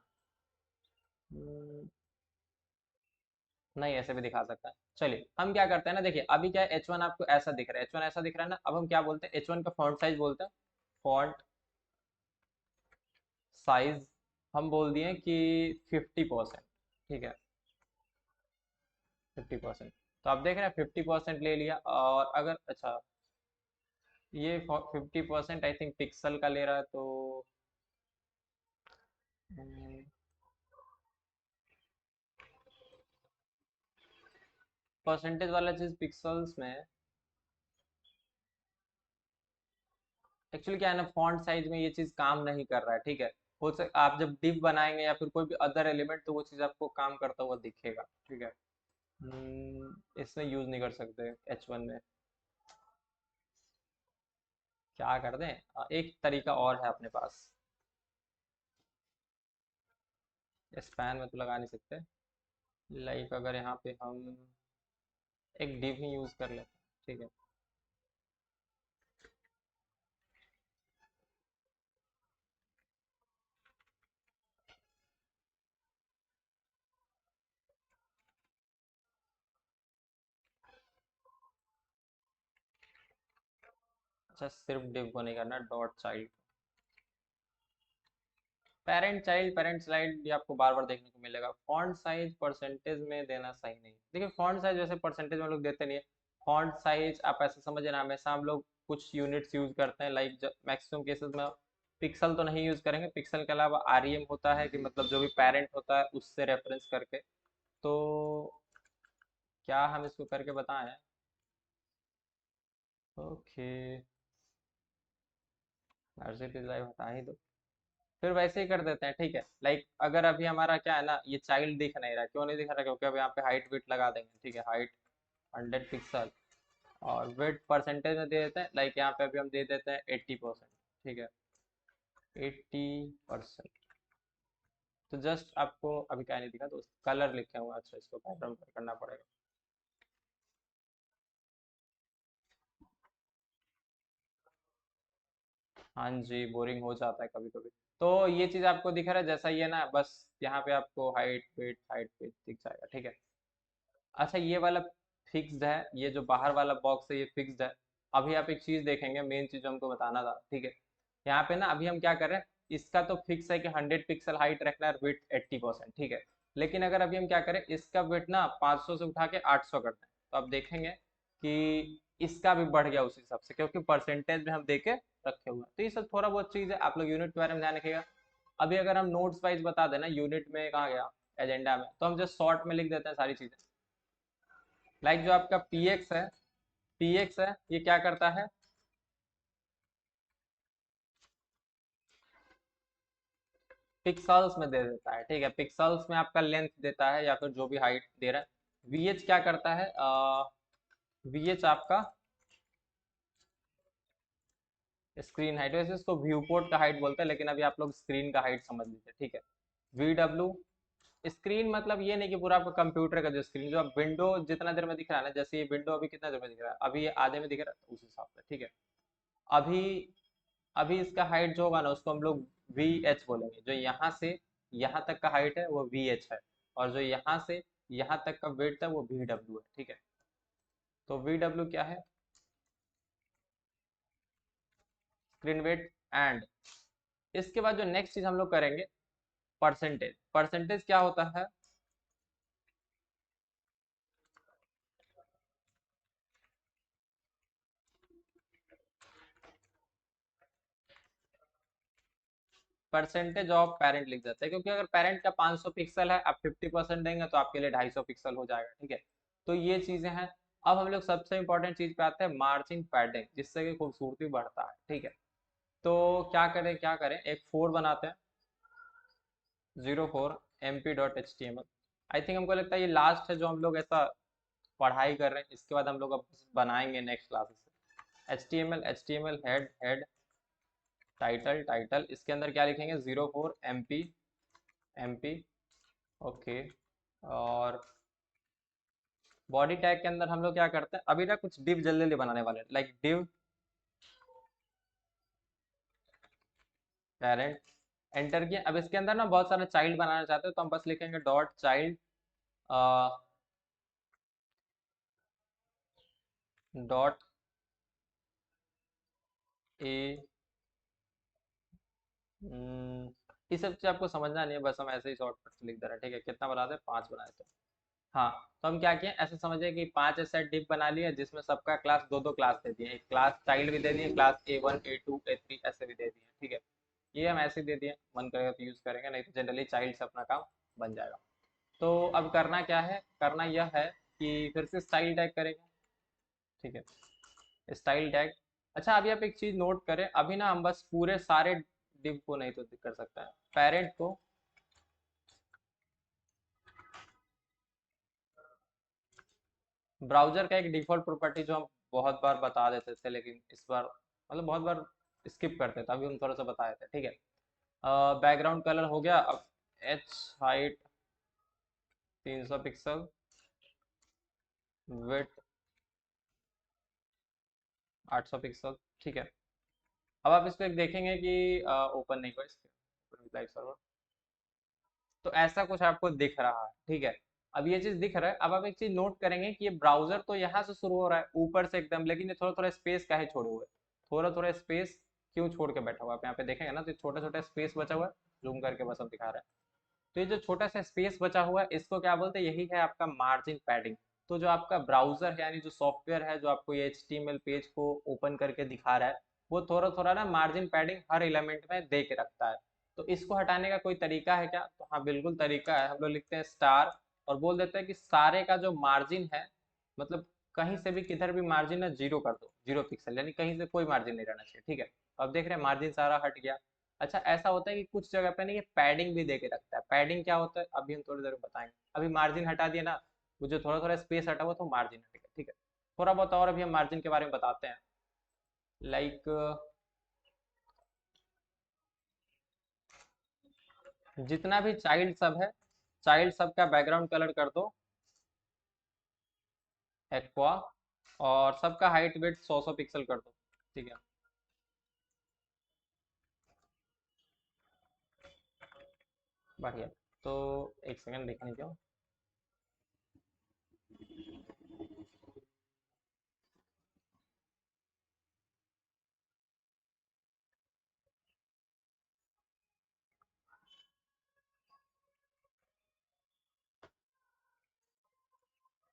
नहीं, ऐसे भी दिखा सकता है। चलिए, हम क्या करते हैं ना, देखिए अभी क्या है, H1 आपको ऐसा दिख रहा है, H1 ऐसा दिख रहा है ना। अब हम क्या बोलते हैं, H1 का फॉन्ट साइज बोलते हैं, फॉन्ट साइज हम बोल दिए कि 50%, ठीक है। 50%, तो आप देख रहे हैं 50% ले लिया। और अगर अच्छा, ये 50% आई थिंक पिक्सल का ले रहा है, तो परसेंटेज वाला चीज पिक्सल्स में एक्चुअली क्या है ना, फॉन्ट साइज में ये चीज काम नहीं कर रहा है, ठीक है। हो सक आप जब डिव बनाएंगे या फिर कोई भी अदर एलिमेंट, तो वो चीज आपको काम करता हुआ दिखेगा, ठीक है। इसमें यूज नहीं कर सकते H1 में। क्या कर दें, एक तरीका और है अपने पास। स्पैन में तो लगा नहीं सकते, लाइक अगर यहाँ पे हम एक डिव ही यूज कर लेते हैं, ठीक है। अच्छा, सिर्फ डिव को नहीं करना, डॉट चाइल्ड, पेरेंट चाइल्ड ये आपको बार बार देखने को मिलेगा। फॉन्ट साइज परसेंटेज में देना सही नहीं। देखिए फॉन्ट साइज वैसे परसेंटेज में लोग देते नहीं है। फॉन्ट साइज आप ऐसे समझे ना, हमेशा हम लोग कुछ यूनिट्स यूज करते हैं, लाइक मैक्सिमम केसेस में पिक्सल तो नहीं यूज करेंगे, पिक्सल के अलावा आरईएम होता है कि मतलब जो भी पेरेंट होता है उससे रेफरेंस करके। तो क्या हम इसको करके बताएं? ओके, मर्जी लाइव हटा ही दो, फिर वैसे ही कर देते हैं, ठीक है। लाइक अगर अभी हमारा क्या है ना, ये चाइल्ड दिख नहीं रहा, क्यों नहीं दिख रहा, क्योंकि अब यहाँ पे हाइट विड्थ लगा देंगे, ठीक है। हाइट 100 पिक्सल और विड्थ परसेंटेज में दे देते हैं, लाइक यहाँ पे अभी हम दे देते हैं 80%, ठीक है। 80%। तो जस्ट आपको अभी क्या नहीं दिखा दोस्त, कलर लिखे हुए हैं, अच्छा इसको बैकग्राउंड करना पड़ेगा। हाँ जी, बोरिंग हो जाता है कभी कभी। तो ये चीज आपको दिख रहा है जैसा ये ना, बस यहाँ पे आपको हाइट वेट दिख जाएगा, ठीक है। अच्छा, ये वाला फिक्स्ड है, ये जो बाहर वाला बॉक्स है ये फिक्स्ड है। अभी आप एक चीज देखेंगे, मेन चीज जो हमको बताना था, ठीक है। यहाँ पे ना अभी हम क्या कर रहे हैं, इसका तो फिक्स है कि 100 पिक्सल हाइट रखना है, विड्थ 80%, ठीक है। लेकिन अगर अभी हम क्या करें, इसका विड्थ ना 500 से उठा के 800 करते हैं, तो आप देखेंगे कि इसका भी बढ़ गया उस हिसाब से, क्योंकि परसेंटेज में हम देके रखे हुए हैं। तो ये सब थोड़ा बहुत चीज है, आप लोग यूनिट के बारे में ध्यान रखिएगा। अभी अगर हम नोट्स वाइज बता देना, यूनिट में कहाँ गया, एजेंडा में, तो हम जस्ट शॉर्ट में लिख देते हैं सारी चीजें। लाइक जो आपका पीएक्स है ये क्या करता है, पिक्सल्स में दे देता है, ठीक है। पिक्सल्स में आपका लेंथ देता है या फिर जो भी हाइट दे रहा है। वीएच क्या करता है, वीएच आपका स्क्रीन हाइट, वैसे इसको व्यू पोर्ट का हाइट बोलते हैं, लेकिन अभी आप लोग स्क्रीन का हाइट समझ लीजिए, ठीक है। वीडब्ल्यू, स्क्रीन मतलब ये नहीं कि पूरा आपका कंप्यूटर का जो स्क्रीन, जो आप विंडो जितना देर में दिख रहा है ना, जैसे ये विंडो अभी कितना देर में दिख रहा है, अभी ये आधे में दिख रहा है, तो उस हिसाब से, ठीक है। अभी अभी इसका हाइट जो होगा ना उसको हम लोग वी एच बोलेंगे, जो यहाँ से यहाँ तक का हाइट है वो वी एच है, और जो यहाँ से यहाँ तक का वेट है वो वी डब्ल्यू है, ठीक है। तो वी डब्ल्यू क्या है, स्क्रीन वेट। एंड इसके बाद जो नेक्स्ट चीज हम लोग करेंगे, परसेंटेज। परसेंटेज क्या होता है, परसेंटेज ऑफ पेरेंट लिख देते हैं, क्योंकि अगर पेरेंट का 500 पिक्सल है, आप 50% देंगे तो आपके लिए 250 पिक्सल हो जाएगा, ठीक है। तो ये चीजें हैं। अब हम लोग सबसे इंपॉर्टेंट चीज पे आते हैं, मार्जिन पैडिंग, जिससे कि खूबसूरती बढ़ता है, ठीक है। तो क्या करें, एक 4 बनाते हैं, 04 mp.html। आई थिंक हमको लगता है ये लास्ट है जो हम लोग ऐसा पढ़ाई कर रहे हैं, इसके बाद हम लोग अब बनाएंगे नेक्स्ट क्लासेस से। H T M L head title, इसके अंदर क्या लिखेंगे, 04 एम पी, ओके। और बॉडी टैग के अंदर हम लोग क्या करते हैं, अभी ना कुछ डिव जल्दी जल्दी बनाने वाले हैं, लाइक डिव पेरेंट, एंटर किया। अब इसके अंदर ना बहुत सारे चाइल्ड बनाना चाहते हैं, तो हम बस लिखेंगे डॉट चाइल्ड, डॉट ए। ये सब चीज आपको समझना नहीं है, बस हम ऐसे ही शॉर्टकट से लिख दे रहे हैं, ठीक है। कितना बनाते हैं, 5 बनाए थे। हाँ, तो हम क्या किए, ऐसे समझिए कि 5 ऐसा डिव बना लिए जिसमें सबका क्लास दो दो क्लास दे दिए, एक क्लास चाइल्ड भी दे दिए, क्लास A1 A2 A3 ऐसे भी दे दिए, ठीक है। ये हम ऐसे दे दिए, मन करेगा तो यूज करेंगे, नहीं तो जनरली चाइल्ड से अपना काम बन जाएगा। तो अब करना क्या है, करना यह है कि फिर से स्टाइल टैग करेंगे, ठीक है। Style tag. अच्छा, अभी आप एक चीज नोट करें, अभी ना हम बस पूरे सारे डिव को नहीं तो कर सकते हैं, पेरेंट को ब्राउजर का एक डिफॉल्ट प्रॉपर्टी जो हम बहुत बार बता देते थे, लेकिन इस बार मतलब बहुत बार स्किप करते हैं, तो अभी हम थोड़ा सा बताए थे, ठीक है। बैकग्राउंड कलर हो गया। अब H height 300 pixel, width 800 pixel, ठीक है। अब आप इसको एक देखेंगे कि ओपन नहीं हुआ इसके लाइव सर्वर, तो ऐसा कुछ आपको दिख रहा है, ठीक है। अब ये चीज दिख रहा है। अब आप एक चीज नोट करेंगे कि ये ब्राउजर तो यहाँ से शुरू हो रहा है ऊपर से एकदम, लेकिन ये थोड़ा थोड़ा स्पेस काहे छोड़े हुए, थोड़ा थोड़ा स्पेस क्यों छोड़ के बैठा हुआ है? आप यहाँ पे देखेंगे ना, तो छोटा छोटा स्पेस बचा हुआ है। जूम करके बस हम दिखा रहे हैं। तो ये जो छोटा सा स्पेस बचा हुआ है, इसको क्या बोलते हैं? यही है आपका मार्जिन पैडिंग। तो जो आपका ब्राउजर है, यानी जो सॉफ्टवेयर है जो आपको ये एचटीएमएल पेज को ओपन करके दिखा रहा है, वो थोड़ा थोड़ा ना मार्जिन पैडिंग हर एलिमेंट में दे के रखता है। तो इसको हटाने का कोई तरीका है क्या? तो हाँ, बिल्कुल तरीका है। हम लोग लिखते हैं स्टार और बोल देते हैं कि सारे का जो मार्जिन है, मतलब कहीं से भी किधर भी मार्जिन है जीरो कर दो, 0 पिक्सल, यानी कहीं से कोई मार्जिन नहीं रहना चाहिए, ठीक है। तो अब देख रहे हैं मार्जिन सारा हट गया। अच्छा, ऐसा होता है कि कुछ जगह पे ना ये पैडिंग भी दे के रखता है। पैडिंग क्या होता है अभी हम थोड़ी देर में बताएंगे। अभी मार्जिन हटा दिया ना, वो जो थोड़ा थोड़ा स्पेस हटा हुआ तो मार्जिन हटेगा, ठीक है। थोड़ा बहुत और अभी हम मार्जिन के बारे में बताते हैं। लाइक जितना भी चाइल्ड सब है, चाइल्ड सब का बैकग्राउंड कलर कर दो एक्वा, और सबका हाइट वेट 100 100 पिक्सल कर दो, ठीक है। बढ़िया। तो एक सेकंड देखने दो।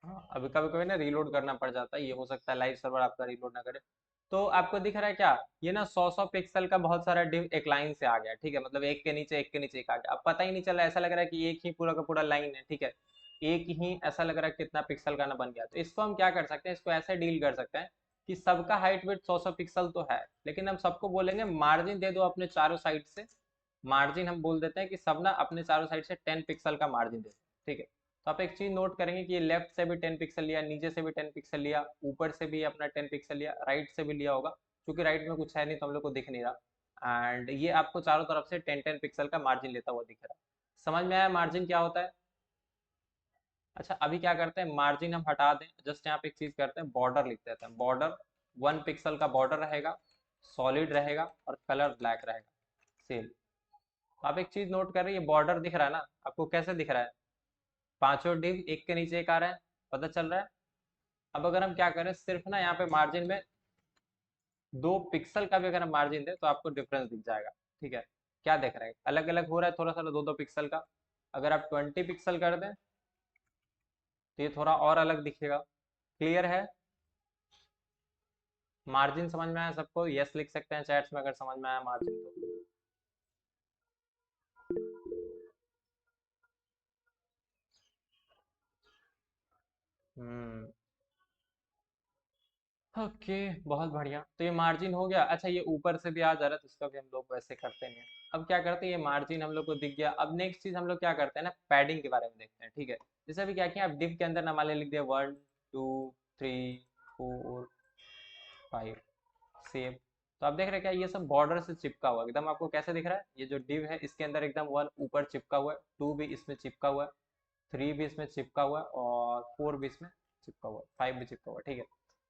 हाँ, अभी कभी कभी ना रीलोड करना पड़ जाता है, ये हो सकता है लाइव सर्वर आपका रीलोड ना करे। तो आपको दिख रहा है क्या? ये ना 100 100 पिक्सल का बहुत सारा डिव एक लाइन से आ गया, ठीक है। मतलब एक के नीचे एक के नीचे एक आ गया। अब पता ही नहीं चला, ऐसा लग रहा है कि एक ही पूरा का पूरा लाइन है, ठीक है। एक ही ऐसा लग रहा है कितना पिक्सल का ना बन गया। तो इसको हम क्या कर सकते हैं? इसको ऐसे डील कर सकते हैं कि सबका हाइट वेट 100 100 पिक्सल तो है, लेकिन हम सबको बोलेंगे मार्जिन दे दो अपने चारों साइड से। मार्जिन हम बोल देते हैं कि सब ना अपने चारों साइड से 10 पिक्सल का मार्जिन दे दो, ठीक है। तो आप एक चीज नोट करेंगे कि ये लेफ्ट से भी 10 पिक्सल लिया, नीचे से भी 10 पिक्सल लिया, ऊपर से भी अपना 10 पिक्सल लिया, राइट से भी लिया होगा, क्योंकि राइट में कुछ है नहीं तो हम लोग को दिख नहीं रहा। एंड ये आपको चारों तरफ से 10 10 पिक्सल का मार्जिन लेता हुआ दिख रहा है। समझ में आया मार्जिन क्या होता है? अच्छा, अभी क्या करते हैं, मार्जिन हम हटा दें, जस्ट यहाँ पे एक चीज करते हैं, बॉर्डर लिख देते हैं। बॉर्डर 1 पिक्सल का बॉर्डर रहेगा, सॉलिड रहेगा और कलर ब्लैक रहेगा, सेम। आप एक चीज नोट कर रहे हैं, ये बॉर्डर दिख रहा है ना आपको? कैसे दिख रहा है? पांचों डिव एक के नीचे एक आ रहा है, पता चल रहा है? अब अगर हम क्या करें, सिर्फ ना यहाँ पे मार्जिन में 2 पिक्सल का भी अगर हम मार्जिन दें तो आपको डिफरेंस दिख जाएगा, ठीक है। क्या देख रहे हैं? अलग अलग हो रहा है थोड़ा सा, 2 2 पिक्सल का। अगर आप 20 पिक्सल कर दें तो ये थोड़ा और अलग दिखेगा। क्लियर है? मार्जिन समझ में आया सबको? यस लिख सकते हैं चैट्स में अगर समझ में आया मार्जिन तो। हम्म। ओके, बहुत बढ़िया। तो ये मार्जिन हो गया। अच्छा, ये ऊपर से भी आ जा रहा है तो इसका भी हम लोग वैसे करते नहीं हैं। अब क्या करते हैं, ये मार्जिन हम लोग को दिख गया। अब नेक्स्ट चीज हम लोग क्या करते हैं ना, पैडिंग के बारे में देखते हैं, ठीक है। जैसे अभी क्या किया, आप डिव के अंदर ना मान लिख दिया 1 2 3 4 5, सेम। तो आप देख रहे हैं क्या, ये सब बॉर्डर से चिपका हुआ एकदम। आपको कैसे दिख रहा है? ये जो डिव है इसके अंदर एकदम 1 ऊपर चिपका हुआ है, 2 भी इसमें चिपका हुआ है, 3 भी इसमें चिपका हुआ है और 4 भी इसमें चिपका हुआ है, 5 भी चिपका हुआ है, ठीक है।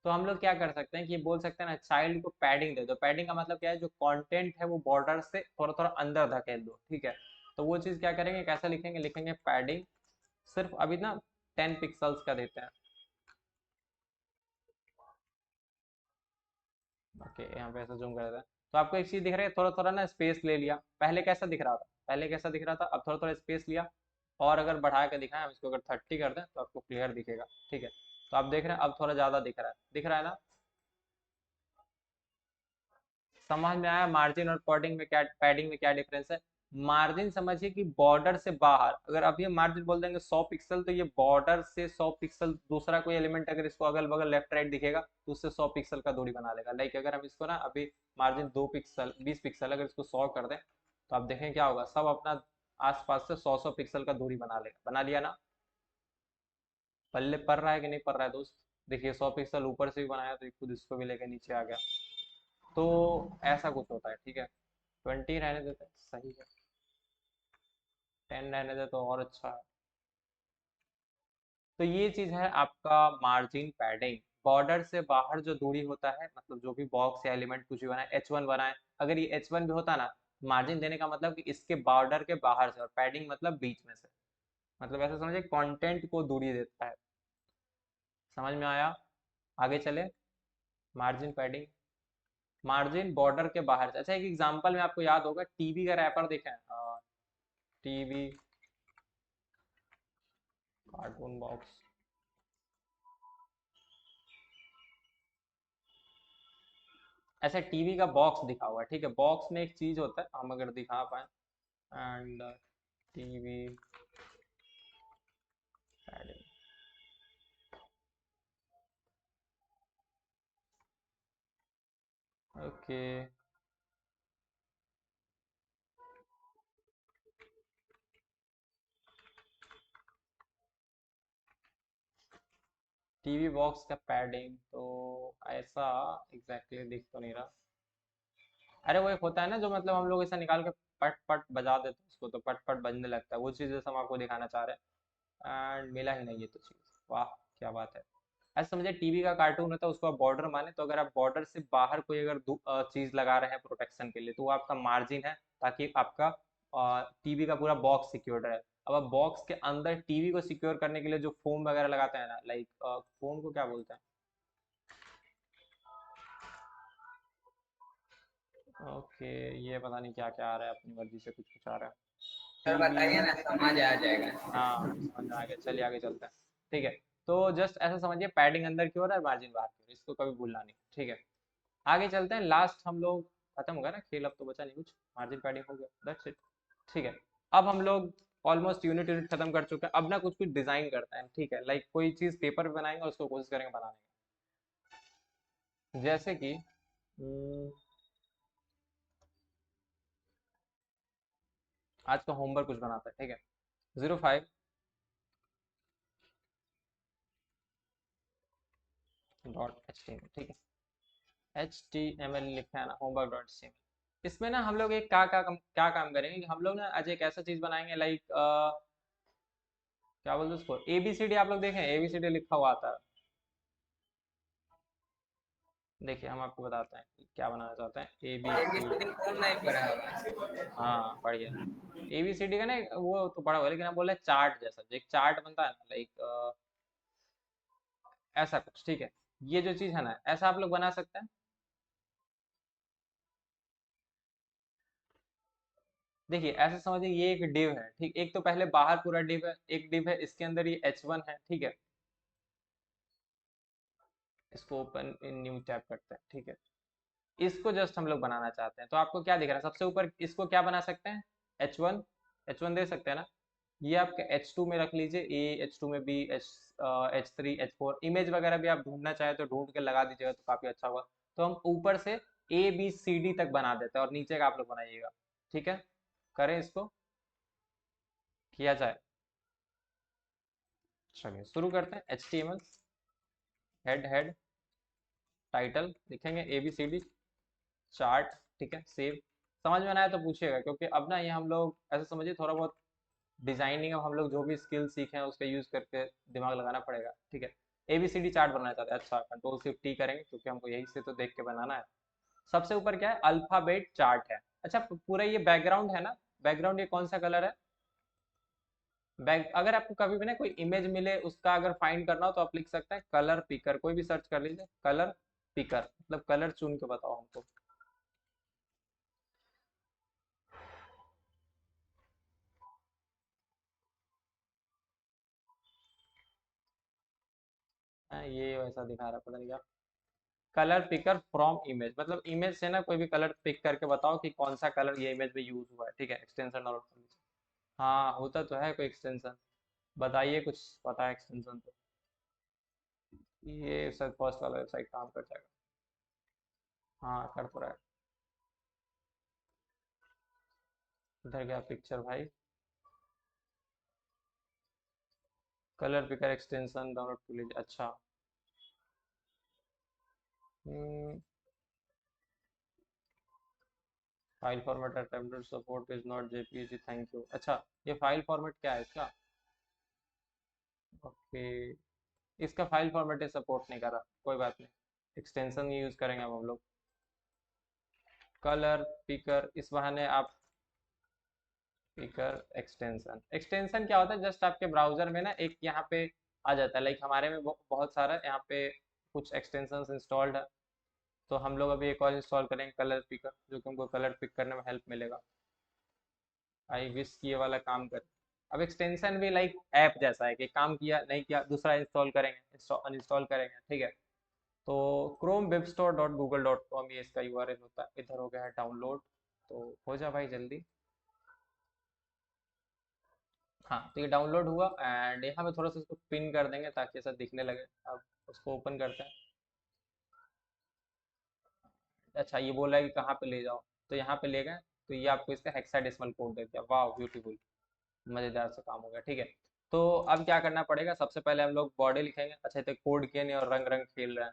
तो हम लोग क्या कर सकते हैं कि बोल सकते हैं ना, चाइल्ड को पैडिंग दे दो। पैडिंग का मतलब क्या है? जो कंटेंट है वो बॉर्डर से थोड़ा थोड़ा अंदर धकेल दो, ठीक है। तो वो चीज़ क्या करेंगे, कैसे लिखेंगे? लिखेंगे पैडिंग सिर्फ अभी ना 10 पिक्सल्स का देते हैं। ओके, यहाँ पे ऐसा जूम कर देते हैं। तो आपको एक चीज़ दिख रही है, थोड़ा थोड़ा ना स्पेस ले लिया। पहले कैसा दिख रहा था? पहले कैसा दिख रहा था? अब थोड़ा थोड़ा स्पेस लिया। और अगर बढ़ा के दिखाएं हम इसको, अगर 30 कर दें तो आपको क्लियर दिखेगा, ठीक है। तो आप देख रहे हैं अब थोड़ा ज़्यादा दिख रहा है, दिख रहा है ना? समझ में आया मार्जिन और पैडिंग में क्या डिफरेंस है? मार्जिन समझिए कि बॉर्डर से बाहर, अगर अब ये मार्जिन बोल देंगे 100 पिक्सल, तो ये बॉर्डर से 100 पिक्सल दूसरा कोई एलिमेंट अगर इसको अगल बगल लेफ्ट राइट दिखेगा तो उससे 100 पिक्सल का दूरी बना लेगा। लाइक अगर हम इसको ना अभी मार्जिन 2 पिक्सल 20 पिक्सल अगर इसको 100 कर दें तो आप देखें क्या होगा, सब अपना आसपास से 100 100 पिक्सल का दूरी बना लेगा। बना लिया ना? पल्ले पड़ रहा है कि नहीं पड़ रहा है दोस्त? देखिए 100 पिक्सल ऊपर से भी बनाया तो ये खुद इसको भी लेके नीचे आ गया। तो ऐसा कुछ होता है, ठीक है। 20 रहने देते हैं, सही है। 10 रहने दे तो और अच्छा है। तो ये चीज है आपका मार्जिन पैडिंग। बॉर्डर से बाहर जो दूरी होता है, मतलब जो भी बॉक्स या एलिमेंट कुछ भी बनाए, H1 बनाए, अगर ये H1 भी होता ना, मार्जिन देने का मतलब कि इसके बॉर्डर के बाहर से, और पैडिंग मतलब बीच में से, मतलब ऐसा समझिए कंटेंट को दूरी देता है। समझ में आया? आगे चले। मार्जिन पैडिंग, मार्जिन बॉर्डर के बाहर से। अच्छा, एक एग्जांपल में आपको याद होगा, टीवी का रैपर देखा है, टीवी कार्टून बॉक्स, ऐसे टीवी का बॉक्स दिखा हुआ है, ठीक है। बॉक्स में एक चीज होता है, हम अगर दिखा पाए, and TV padding, okay. TV box का पैडिंग तो ऐसा एग्जैक्टली दिख तो नहीं रहा। अरे वो एक होता है ना, जो मतलब हम लोग ऐसा निकाल के पट पट बजा देते हैं उसको, तो पट पट बजने लगता है, वो चीज़ जैसा हम आपको दिखाना चाह रहे हैं। एंड मिला ही नहीं ये तो चीज़। वाह, क्या बात है। ऐसा समझे टीवी का कार्टून होता है, उसको आप बॉर्डर माने, तो अगर आप बॉर्डर से बाहर कोई अगर चीज़ लगा रहे हैं प्रोटेक्शन के लिए, तो वो आपका मार्जिन है, ताकि आपका टीवी का पूरा बॉक्स सिक्योर्ड रहे। अब आप बॉक्स के अंदर टीवी को सिक्योर करने के लिए जो फोम वगैरह लगाते हैं ना, लाइक फोम को क्या बोलते हैं? ओके, ये पता नहीं क्या क्या आ रहा है, अपनी मर्जी से कुछ कुछ आ रहा है। सर टीवी, बताइए ना, समझ आ जाएगा। हाँ समझ में आ गया, चलिए आगे चलते हैं। ठीक है, तो जस्ट ऐसा समझिए, पैडिंग अंदर की ओर है, मार्जिन बाहर की ओर, इसको कभी भूलना नहीं, ठीक है। आगे चलते हैं, लास्ट हम लोग, खत्म हो गया ना खेल, अब तो बचा नहीं कुछ, मार्जिन पैडिंग हो गया, दैट्स इट। ठीक है, अब हम लोग ऑलमोस्ट यूनिट यूनिट खत्म कर चुके हैं। अब ना कुछ कुछ डिजाइन करते हैं, ठीक है, लाइक कोई चीज पेपर पे बनाएंगे और उसको कोशिश करेंगे बनाने की, जैसे कि आज का होमवर्क कुछ बनाता है, ठीक है। 05.html, ठीक है। HTML लिखा है ना, होमवर्क डॉट सी। इसमें ना हम लोग एक क्या काम करेंगे कि हम लोग ना आज एक ऐसा चीज बनाएंगे, लाइक क्या बोलते हैं उसको, ABCD। आप लोग देखें, ABCD लिखा हुआ आता है। देखिए हम आपको बताते हैं कि क्या बनाना चाहते हैं, ए बी सी ABCD कौन नहीं पढ़ा होगा। हाँ बढ़िया। ABCD का ना वो तो बड़ा हुआ, लेकिन हम बोल रहे हैं चार्ट जैसा, जो एक चार्ट बनता है ना, लाइक ऐसा कुछ, ठीक है। ये जो चीज है ना, ऐसा आप लोग बना सकते हैं। देखिए ऐसे समझिए, ये एक डिव है, ठीक। एक तो पहले बाहर पूरा डिव है, एक डिव है, इसके अंदर ये H1 है, ठीक है। इसको ओपन इन न्यू टैब करते हैं, ठीक है। इसको जस्ट हम लोग बनाना चाहते हैं, तो आपको क्या दिख रहा है सबसे ऊपर, इसको क्या बना सकते हैं, H1, H1 दे सकते हैं ना। ये आपके H2 में रख लीजिए, A, H2 में B, H3, H4, इमेज वगैरह भी आप ढूंढना चाहे तो ढूंढ के लगा दीजिएगा, तो काफी अच्छा होगा। तो हम ऊपर से ABCD तक बना देते हैं, और नीचे का आप लोग बनाइएगा, ठीक है। करें इसको, किया जाए। चलिए शुरू करते हैं। HTML, हेड हेड, टाइटल लिखेंगे ABCD चार्ट, ठीक है, सेव। समझ में ना आया तो पूछिएगा, क्योंकि अब ना ये हम लोग ऐसा समझिए थोड़ा बहुत डिजाइनिंग, अब हम लोग जो भी स्किल सीखे हैं उसका यूज करके दिमाग लगाना पड़ेगा, ठीक है। ABCD चार्ट बनाना चाहते हैं, अच्छा, Ctrl+Shift+T करेंगे, क्योंकि हमको यही से तो देख के बनाना है। सबसे ऊपर क्या है, अल्फाबेट चार्ट है। अच्छा, पूरा ये बैकग्राउंड है ना, बैकग्राउंड ये कौन सा कलर है? बैक, अगर आपको कभी भी ना कोई इमेज मिले, उसका अगर फाइंड करना हो, तो आप लिख सकते हैं कलर पिकर, कोई भी सर्च कर लीजिए, कलर पिकर, मतलब कलर चुन के बताओ हमको। ये वैसा दिखा रहा है, पता नहीं क्या। कलर पिकर फ्रॉम इमेज, मतलब इमेज से ना कोई भी कलर पिक करके बताओ कि कौन सा कलर ये इमेज में यूज हुआ है, ठीक है। एक्सटेंशन डाउनलोड कर लीजिए। हाँ होता तो है कोई एक्सटेंशन, बताइए कुछ पता है एक्सटेंशन तो। ये सर फर्स्ट वाला वेबसाइट काम कर जाएगा। हाँ कर तो रहा है। इधर गया पिक्चर भाई, कलर पिकर एक्सटेंशन डाउनलोड कर लीजिए, अच्छा। Hmm, file format attempted support is not JPG, thank you. अच्छा, ये फाइल फॉर्मेट क्या है इसका? ओके, इसका फाइल फॉर्मेट सपोर्ट नहीं कर रहा, कोई बात नहीं, एक्सटेंशन यूज करेंगे अब हम लोग। कलर पिकर, इस बहाने आप पिकर एक्सटेंशन, एक्सटेंशन क्या होता है, जस्ट आपके ब्राउजर में ना एक यहाँ पे आ जाता है, लाइक हमारे में बहुत सारा यहाँ पे कुछ एक्सटेंशन इंस्टॉल्ड है, तो हम लोग अभी एक और इंस्टॉल करेंगे कलर पिकर, जो कि हमको कलर पिक करने में हेल्प मिलेगा। आई विश कि ये वाला काम करे। अब एक्सटेंशन भी लाइक ऐप जैसा है कि काम किया नहीं किया दूसरा इंस्टॉल करेंगे, अनइंस्टॉल करेंगे, ठीक है। तो Chrome web store dot Google dot com ये इसका यूआरएल होता है, इधर हो गया है डाउनलोड, तो हो जा भाई जल्दी। हाँ, तो ये डाउनलोड हुआ एंड यहाँ पे थोड़ा सा इसको पिन कर देंगे ताकि ऐसा दिखने लगे। अब उसको ओपन करते हैं। अच्छा, ये बोला है कि कहाँ पे ले जाओ, तो यहाँ पे ले गए, तो ये आपको इसका हेक्साडेसिमल कोड दे दिया, वाह ब्यूटीफुल, मज़ेदार से काम हो गया, ठीक है। तो अब क्या करना पड़ेगा, सबसे पहले हम लोग बॉडी लिखेंगे, अच्छा तो कोड किए नहीं और रंग रंग खेल रहे हैं।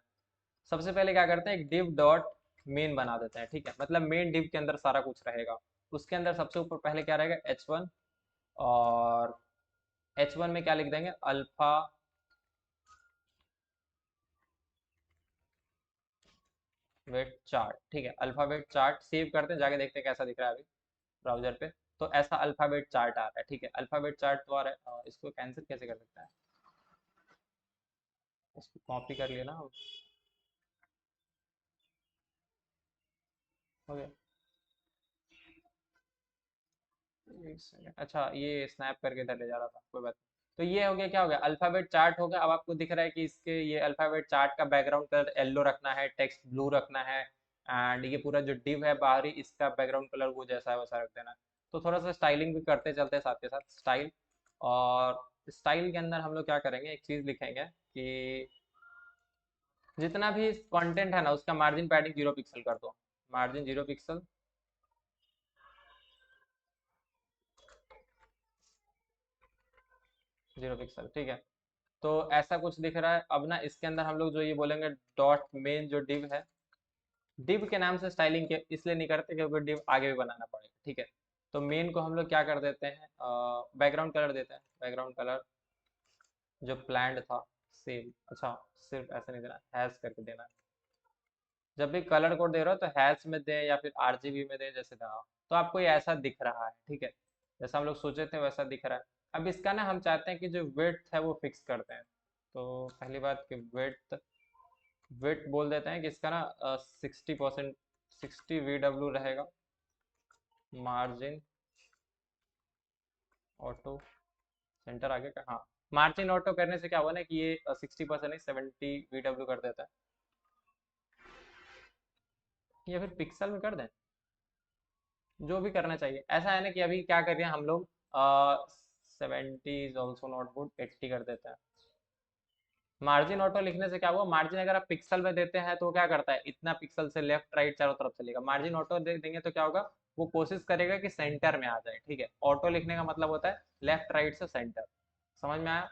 सबसे पहले क्या करते हैं, एक div डॉट मेन बना देते हैं, ठीक है, मतलब मेन div के अंदर सारा कुछ रहेगा। उसके अंदर सबसे ऊपर पहले क्या रहेगा, h1, और h1 में क्या लिख देंगे, अल्फा वेट चार्ट, ठीक है, अल्फाबेट चार्ट सेव करते हैं, जाके देखते हैं कैसा दिख रहा है अभी ब्राउजर पे। तो ऐसा अल्फाबेट चार्ट आ रहा है, ठीक है, अल्फाबेट चार्ट तो आ रहा है, इसको कैंसिल कैसे कर सकते हैं, इसको कॉपी कर लिया ना हम, हो गया। एक सेकंड, अच्छा ये स्नैप करके इधर ले जा रहा था, कोई बात नहीं। तो ये हो गया, क्या हो गया, अल्फाबेट चार्ट हो गया। अब आपको दिख रहा है कि इसके ये अल्फाबेट चार्ट का बैकग्राउंड कलर येलो रखना है, टेक्स्ट ब्लू रखना है, एंड ये पूरा जो डिव है बाहरी, इसका बैकग्राउंड कलर वो जैसा है वैसा रख देना है। तो थोड़ा सा स्टाइलिंग भी करते चलते हैं साथ के साथ, स्टाइल। और स्टाइल के अंदर हम लोग क्या करेंगे, एक चीज़ लिखेंगे कि जितना भी कंटेंट है ना उसका मार्जिन पैडिंग 0 पिक्सल कर दो, मार्जिन 0 पिक्सल, 0 पिक्सल, ठीक है। तो ऐसा कुछ दिख रहा है। अब ना इसके अंदर हम लोग जो ये बोलेंगे, डॉट मेन जो डिव है, डिव के नाम से स्टाइलिंग के इसलिए नहीं करते क्योंकि डिव आगे भी बनाना पड़ेगा, ठीक है। तो मेन को हम लोग क्या कर देते हैं, बैकग्राउंड कलर देते हैं, बैकग्राउंड कलर जो प्लान्ड था सेम, अच्छा सिर्फ ऐसे नहीं देना, हैश करके देना है। जब भी कलर कोड दे रहे हो तो हैश में दें या फिर आरजीबी में दें, जैसे था, तो आपको ये ऐसा दिख रहा है, ठीक है, जैसा हम लोग सोचे थे वैसा दिख रहा है। अब इसका ना हम चाहते हैं कि जो विड्थ है वो फिक्स करते हैं। तो पहली बात कि विड्थ, वेट बोल देते हैं कि इसका ना 60%, 60 VW रहेगा। मार्जिन ऑटो सेंटर आगे का, हाँ, मार्जिन ऑटो करने से क्या हुआ ना कि ये 60% नहीं 70 VW कर देता है, या फिर पिक्सल में कर दें, जो भी करना चाहिए। ऐसा है ना कि अभी क्या कर रहे हैं हम लोग, 70 इज ऑल्सो नॉट गुड, 80 कर देते हैं। मार्जिन ऑटो लिखने से क्या हुआ, मार्जिन अगर आप पिक्सल में देते हैं तो वो क्या करता है, इतना पिक्सल से लेफ्ट राइट चारों तरफ चलेगा। मार्जिन ऑटो दे देंगे तो क्या होगा, वो कोशिश करेगा कि सेंटर में आ जाए, ठीक है। ऑटो लिखने का मतलब होता है लेफ्ट राइट से सेंटर, समझ में आया।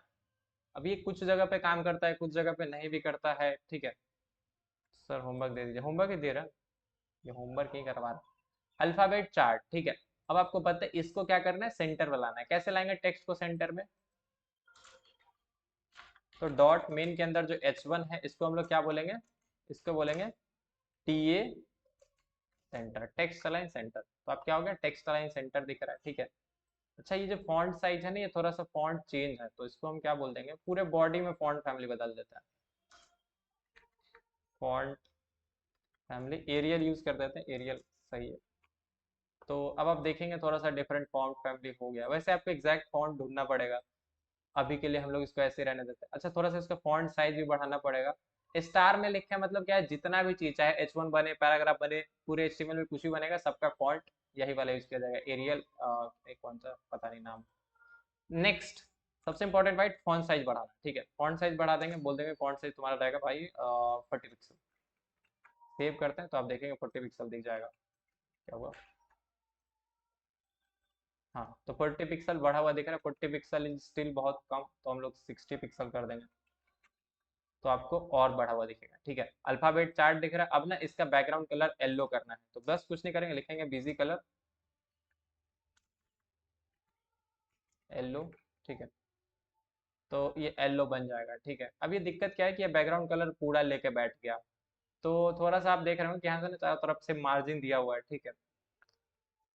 अब ये कुछ जगह पे काम करता है, कुछ जगह पे नहीं भी करता है, ठीक है। सर होमवर्क दे दीजिए, होमवर्क ही दे रहा है, ये होमवर्क ही करवा रहा है। अल्फाबेट चार्ट, ठीक है। अब आपको पता है इसको क्या करना है, सेंटर में लाना है। कैसे लाएंगे टेक्स्ट को सेंटर में, तो डॉट मेन के अंदर जो h1 है इसको हम लोग क्या बोलेंगे, इसको बोलेंगे TA centre, text align centre. तो अब क्या हो गया, टेक्स्ट अलाइन सेंटर दिख रहा है, ठीक है। अच्छा, ये जो फॉन्ट साइज है ना, ये थोड़ा सा फॉन्ट चेंज है, तो इसको हम क्या बोल देंगे, पूरे बॉडी में फॉन्ट फैमिली बदल देता है, फॉन्ट फैमिली एरियल यूज कर देते हैं, एरियल सही है। तो अब आप देखेंगे थोड़ा सा डिफरेंट फॉन्ट फैमिली हो गया। वैसे आपको एग्जैक्ट फॉन्ट ढूंढना पड़ेगा, अभी के लिए हम लोग इसको ऐसे ही रहने देते हैं। अच्छा, थोड़ा सा इसका फॉन्ट साइज भी बढ़ाना पड़ेगा। स्टार में लिखे मतलब क्या है, जितना भी चीज चाहे H1 बने, पैराग्राफ बने, पूरे HTML में कुछ भी बनेगा, सबका फॉन्ट यही वाला यूज किया जाएगा, एरियल, एक कौन सा पता नहीं नाम। नेक्स्ट, सबसे इंपॉर्टेंट भाई फॉन्ट साइज बढ़ाना, ठीक है। फॉन्ट साइज बढ़ा देंगे, बोल देंगे फॉन्ट साइज तुम्हारा रहेगा भाई 40 पिक्सल। सेव करते हैं तो आप देखेंगे 40 पिक्सल दिख जाएगा, क्या हुआ, हाँ, तो 40 पिक्सल बढ़ा हुआ दिख रहा है। 40 पिक्सल इज स्टिल बहुत कम, तो हम लोग 60 पिक्सल कर देंगे। तो आपको और बढ़ा हुआ दिखेगा। ठीक है, अल्फाबेट चार्ट दिख रहा है। अब ना इसका बैकग्राउंड कलर येलो करना है, तो बस कुछ नहीं करेंगे, लिखेंगे बिजी कलर येलो। ठीक है, तो ये येलो बन जाएगा। ठीक है, अब ये दिक्कत क्या है कि ये बैकग्राउंड कलर पूरा लेके बैठ गया। तो थोड़ा सा आप देख रहे हो कि यहाँ से ना चारों तरफ से मार्जिन दिया हुआ है। ठीक है,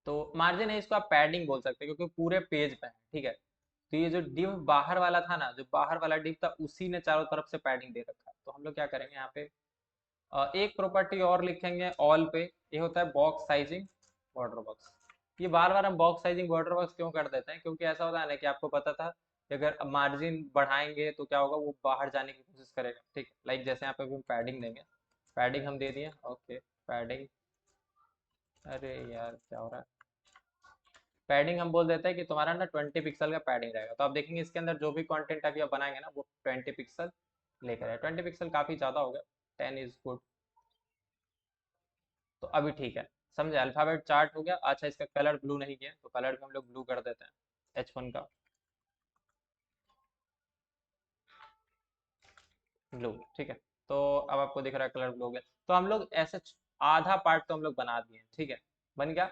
तो मार्जिन है, इसको आप पैडिंग बोल सकते हैं क्योंकि पूरे पेज पे है। ठीक है, तो ये जो डिव बाहर वाला था ना, जो बाहर वाला डिव था, उसी ने चारों तरफ से पैडिंग दे रखा है। तो हम लोग क्या करेंगे यहाँ पे एक प्रॉपर्टी और लिखेंगे ऑल पे। ये होता है बॉक्स साइजिंग बॉर्डर बॉक्स। ये बार बार हम बॉक्स साइजिंग बॉर्डर बॉक्स क्यों कर देते हैं, क्योंकि ऐसा होता है ना कि आपको पता था कि अगर मार्जिन बढ़ाएंगे तो क्या होगा, वो बाहर जाने की कोशिश करेगा। ठीक है, लाइक जैसे यहाँ पे भी हम पैडिंग देंगे, पैडिंग हम दे दिए। ओके, पैडिंग, अरे यार क्या हो रहा है, पैडिंग हम बोल देते हैं कि तुम्हारा ना 20 पिक्सल का पैडिंग रहेगा। तो आप देखेंगे इसके अंदर जो भी कंटेंट अभी आप बनाएंगे ना, वो 20 पिक्सल लेकर है। 20 पिक्सल काफ़ी ज़्यादा हो गया, 10 इज गुड। तो अभी ठीक है, समझे, अल्फाबेट चार्ट हो गया। अच्छा, इसका कलर ब्लू नहीं किया, तो कलर भी हम लोग ब्लू कर देते हैं, H1 का ब्लू। ठीक है, तो अब आपको दिख रहा है कलर ब्लू हो गया। तो हम लोग ऐसे आधा पार्ट तो हम लोग बना दिए। ठीक है, बन गया।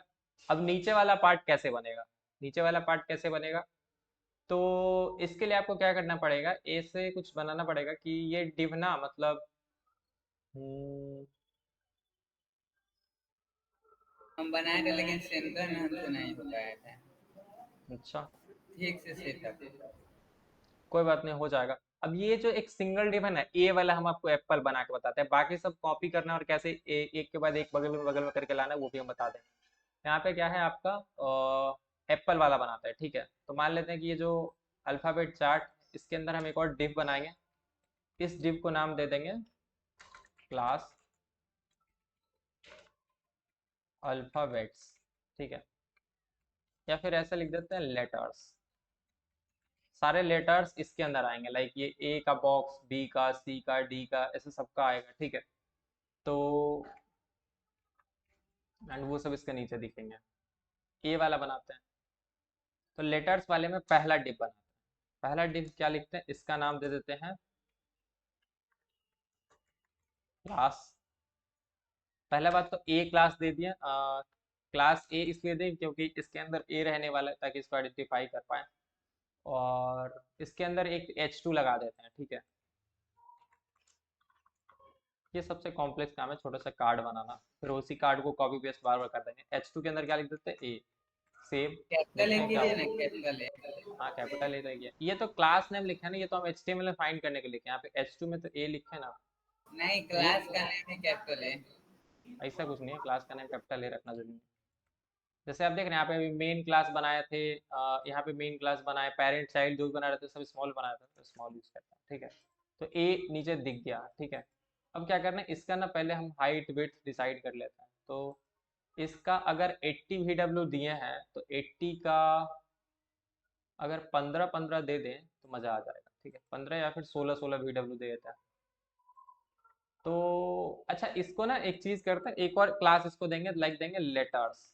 अब नीचे वाला पार्ट कैसे बनेगा, नीचे वाला पार्ट कैसे बनेगा, तो इसके लिए आपको क्या करना पड़ेगा, ऐसे कुछ बनाना पड़ेगा कि ये डिव ना मतलब हम्म, हम बनाए थे लेकिन सेंटर में हमसे नहीं हो पाया था अच्छा, ठीक से सेटअप। कोई बात नहीं, हो जाएगा। अब ये जो एक सिंगल डिव है ना, ए वाला हम आपको एप्पल बना के बताते हैं, बाकी सब कॉपी करना है और कैसे एक के बाद एक बगल में करके लाना है वो भी हम बता दें। यहाँ पे क्या है आपका एप्पल वाला बनाता है। ठीक है, तो मान लेते हैं कि ये जो अल्फाबेट चार्ट, इसके अंदर हम एक और डिव बनाएंगे। इस डिव को नाम दे देंगे क्लास अल्फाबेट्स। ठीक है, या फिर ऐसा लिख देते हैं लेटर्स। सारे लेटर्स इसके अंदर आएंगे, लाइक ये ए का बॉक्स, बी का, सी का, डी का, ऐसे सबका आएगा। ठीक है, तो एंड वो सब इसके नीचे दिखेंगे। ए वाला बनाते हैं, तो लेटर्स वाले में पहला डिव बनाते हैं। पहला डिव क्या लिखते हैं, इसका नाम दे देते हैं क्लास। पहला बात तो ए क्लास दे दिया, क्लास ए इसलिए दें क्योंकि इसके अंदर ए रहने वाला है, ताकि इसको आइडेंटिफाई कर पाए। और इसके अंदर एक H2 लगा देते हैं। ठीक है, ये सबसे कॉम्प्लेक्स काम है, छोटा सा कार्ड बनाना, फिर उसी कार्ड को कॉपी पेस्ट बार बार कर देंगे। H2 के अंदर क्या लिख देते हैं, ए। सेव, कैपिटल देखते ए हैं क्या कीजिए होता ना, है। Capital A. हाँ, कैपिटल ए रह गया, ये तो क्लास नेम लिखा है ना, ये तो हम HTML में फाइंड करने के लिए लिखे हैं। यहाँ पे H2 में तो ए लिखे ना। नहीं, ये क्लास का नेम है कैपिटल ए। ऐसा कुछ नहीं है, क्लास का नेम कैपिटल ए रखना जरूरी है। जैसे आप देख रहे हैं यहाँ पे मेन क्लास बनाए थे, यहाँ पे मेन क्लास बनाए, पेरेंट चाइल्ड जो भी बना रहे थे सब स्मॉल बनाए थे, तो स्मॉल यूज करते हैं। ठीक है, तो ए नीचे दिख गया। ठीक है, अब क्या करना है, इसका ना पहले हम हाइट विड्थ डिसाइड कर लेते हैं। तो इसका अगर 80 VW दिए हैं, तो 80 का अगर 15-15 दे दें तो मज़ा आ जाएगा। ठीक है, 15 या फिर 16-16 VW दे देते हैं। तो अच्छा, इसको ना एक चीज़ करते हैं, एक और क्लास इसको देंगे, लाइक देंगे लेटर्स,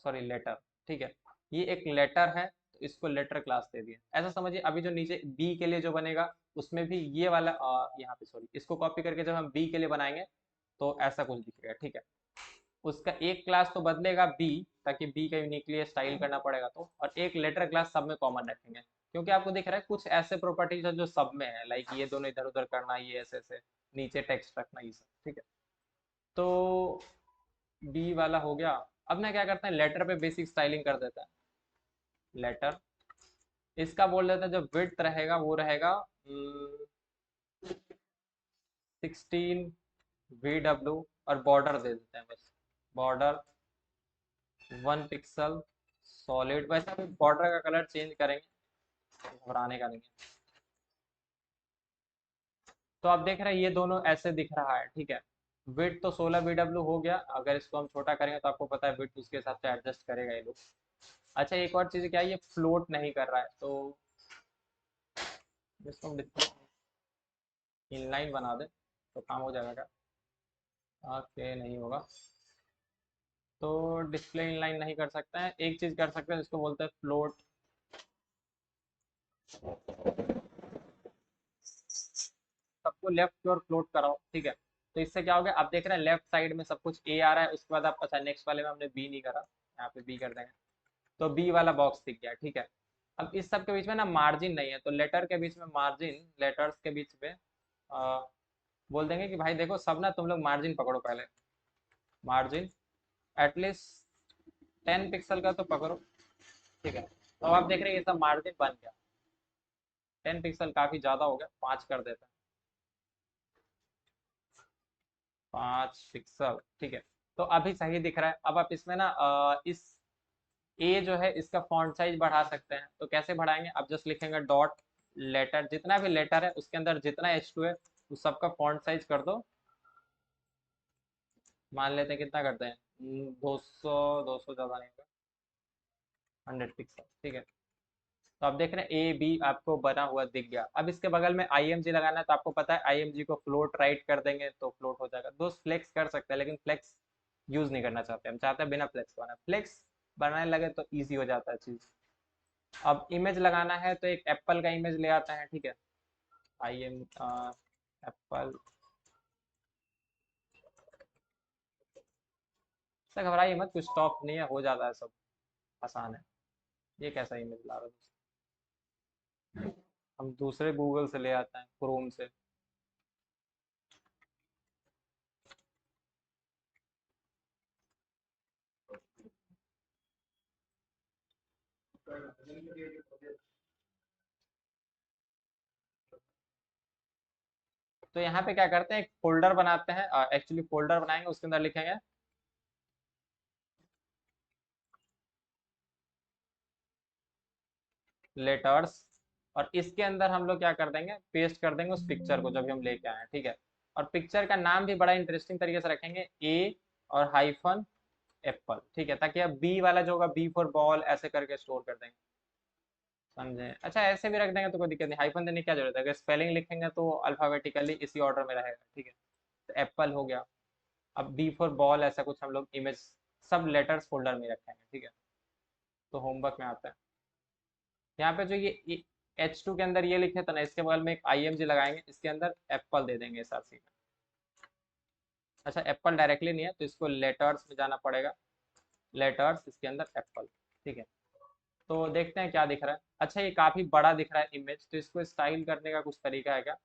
सॉरी लेटर। ठीक है, ये एक लेटर है, तो इसको लेटर क्लास दे दिया। ऐसा समझिए, अभी जो नीचे बी के लिए जो बनेगा, उसमें भी ये वाला यहाँ पे सॉरी, इसको कॉपी करके जब हम बी के लिए बनाएंगे तो ऐसा कुछ दिखेगा। ठीक है, उसका एक क्लास तो बदलेगा बी, ताकि बी का यूनिकली स्टाइल करना पड़ेगा, तो और एक लेटर क्लास सब में कॉमन रखेंगे, क्योंकि आपको दिख रहा है कुछ ऐसे प्रॉपर्टीज है जो सब में है, लाइक ये दोनों इधर उधर करना, ये ऐसे ऐसे नीचे टेक्स्ट रखना, ये सब। ठीक है, तो बी वाला हो गया। अब ना क्या करते हैं, लेटर पे बेसिक स्टाइलिंग कर देते हैं। लेटर, इसका बोल देते हैं जो विड्थ रहेगा वो रहेगा 16 VW, और बॉर्डर दे देते हैं बस, बॉर्डर 1 पिक्सल सॉलिड। वैसे हम बॉर्डर का कलर चेंज करेंगे, घबराने का नहीं है। तो आप देख रहे हैं ये दोनों ऐसे दिख रहा है। ठीक है, विड्थ तो 16 VW हो गया, अगर इसको हम छोटा करेंगे तो आपको पता है विड्थ उसके हिसाब से एडजस्ट करेगा ये लोग। अच्छा, एक और चीज़ क्या है, ये फ्लोट नहीं कर रहा है, तो इसको हम इनलाइन बना दे तो काम हो जाएगा क्या, ओके नहीं होगा। तो डिस्प्ले इनलाइन नहीं कर सकते हैं, एक चीज़ कर सकते हैं जिसको बोलते हैं फ्लोट। सब इसको लेफ्ट की ओर फ्लोट कराओ, ठीक है। तो इससे क्या हो गया, आप देख रहे हैं लेफ्ट साइड में सब कुछ ए आ रहा है, उसके बाद आप, अच्छा नेक्स्ट वाले में हमने बी नहीं करा, यहाँ पे बी कर देंगे, तो बी वाला बॉक्स दिख गया, ठीक है। अब इस सब के बीच में ना मार्जिन नहीं है, तो लेटर के बीच में मार्जिन, लेटर्स के बीच में बोल देंगे कि भाई देखो सब ना तुम लोग मार्जिन पकड़ो पहले, मार्जिन एटलीस्ट 10 पिक्सल का तो पकड़ो, ठीक है। तो आप देख रहे हैं ये सब मार्जिन बन गया, 10 पिक्सल काफी ज्यादा हो गया, 5 कर देते हैं, 5 पिक्सल, ठीक है। तो अभी सही दिख रहा है। अब आप इसमें ना इस ए जो है इसका फॉन्ट साइज बढ़ा सकते हैं, तो कैसे बढ़ाएंगे, आप जस्ट लिखेंगे डॉट लेटर, जितना भी लेटर है उसके अंदर जितना H2 है उस सबका फॉन्ट साइज कर दो, मान लेते हैं कितना करते हैं, 200, 200 ज़्यादा नहीं होगा, 100 पिक्सल, ठीक है। तो आप देख रहे हैं ए बी आपको बना हुआ दिख गया। अब इसके बगल में IMG लगाना है, तो आपको पता है IMG को फ्लोट राइट कर देंगे तो फ्लोट हो जाएगा। दोस्त फ्लेक्स कर सकते हैं, लेकिन फ्लेक्स यूज नहीं करना चाहते, हम चाहते हैं बिना फ्लेक्स बनाए, फ्लेक्स बनाने लगे तो ईजी हो जाता है चीज़। अब इमेज लगाना है तो एक एप्पल का इमेज ले आता है, ठीक है। आई एम एप्पल, से घबराइए मत, कुछ टॉप नहीं है, हो जाता है सब, आसान है। ये कैसा इमेज ला रहा है, हम दूसरे गूगल से ले आते हैं, क्रोम से। तो यहाँ पे क्या करते हैं, एक फोल्डर बनाते हैं, एक्चुअली फोल्डर बनाएंगे, उसके अंदर लिखेंगे लेटर्स, और इसके अंदर हम लोग क्या कर देंगे, पेस्ट कर देंगे उस पिक्चर को जो भी हम लेके आए हैं, ठीक है। और पिक्चर का नाम भी बड़ा इंटरेस्टिंग तरीके से रखेंगे, ए और हाइफन एप्पल, ठीक है, ताकि अब बी वाला जो होगा बी फॉर बॉल ऐसे करके स्टोर कर देंगे, समझे। अच्छा ऐसे भी रख देंगे तो कोई दिक्कत नहीं, हाइफन देने की क्या जरूरत है, अगर स्पेलिंग लिखेंगे तो अल्फाबेटिकली इसी ऑर्डर में रहेगा, ठीक है। तो एप्पल हो गया। अब बी फॉर बॉल ऐसा कुछ हम लोग इमेज सब लेटर्स फोल्डर में रखेंगे, ठीक है। तो होमवर्क में आता है, यहाँ पे जो ये H2 के अंदर ये लिखे था ना, इसके बगल में एक IMG लगाएंगे, इसके अंदर एप्पल दे देंगे साथ ही में। अच्छा एप्पल डायरेक्टली नहीं है तो इसको लेटर्स में जाना पड़ेगा, लेटर्स इसके अंदर एप्पल, ठीक है। तो देखते हैं क्या दिख रहा है। अच्छा ये काफी बड़ा दिख रहा है इमेज, तो इसको स्टाइल करने का कुछ तरीका है क्या,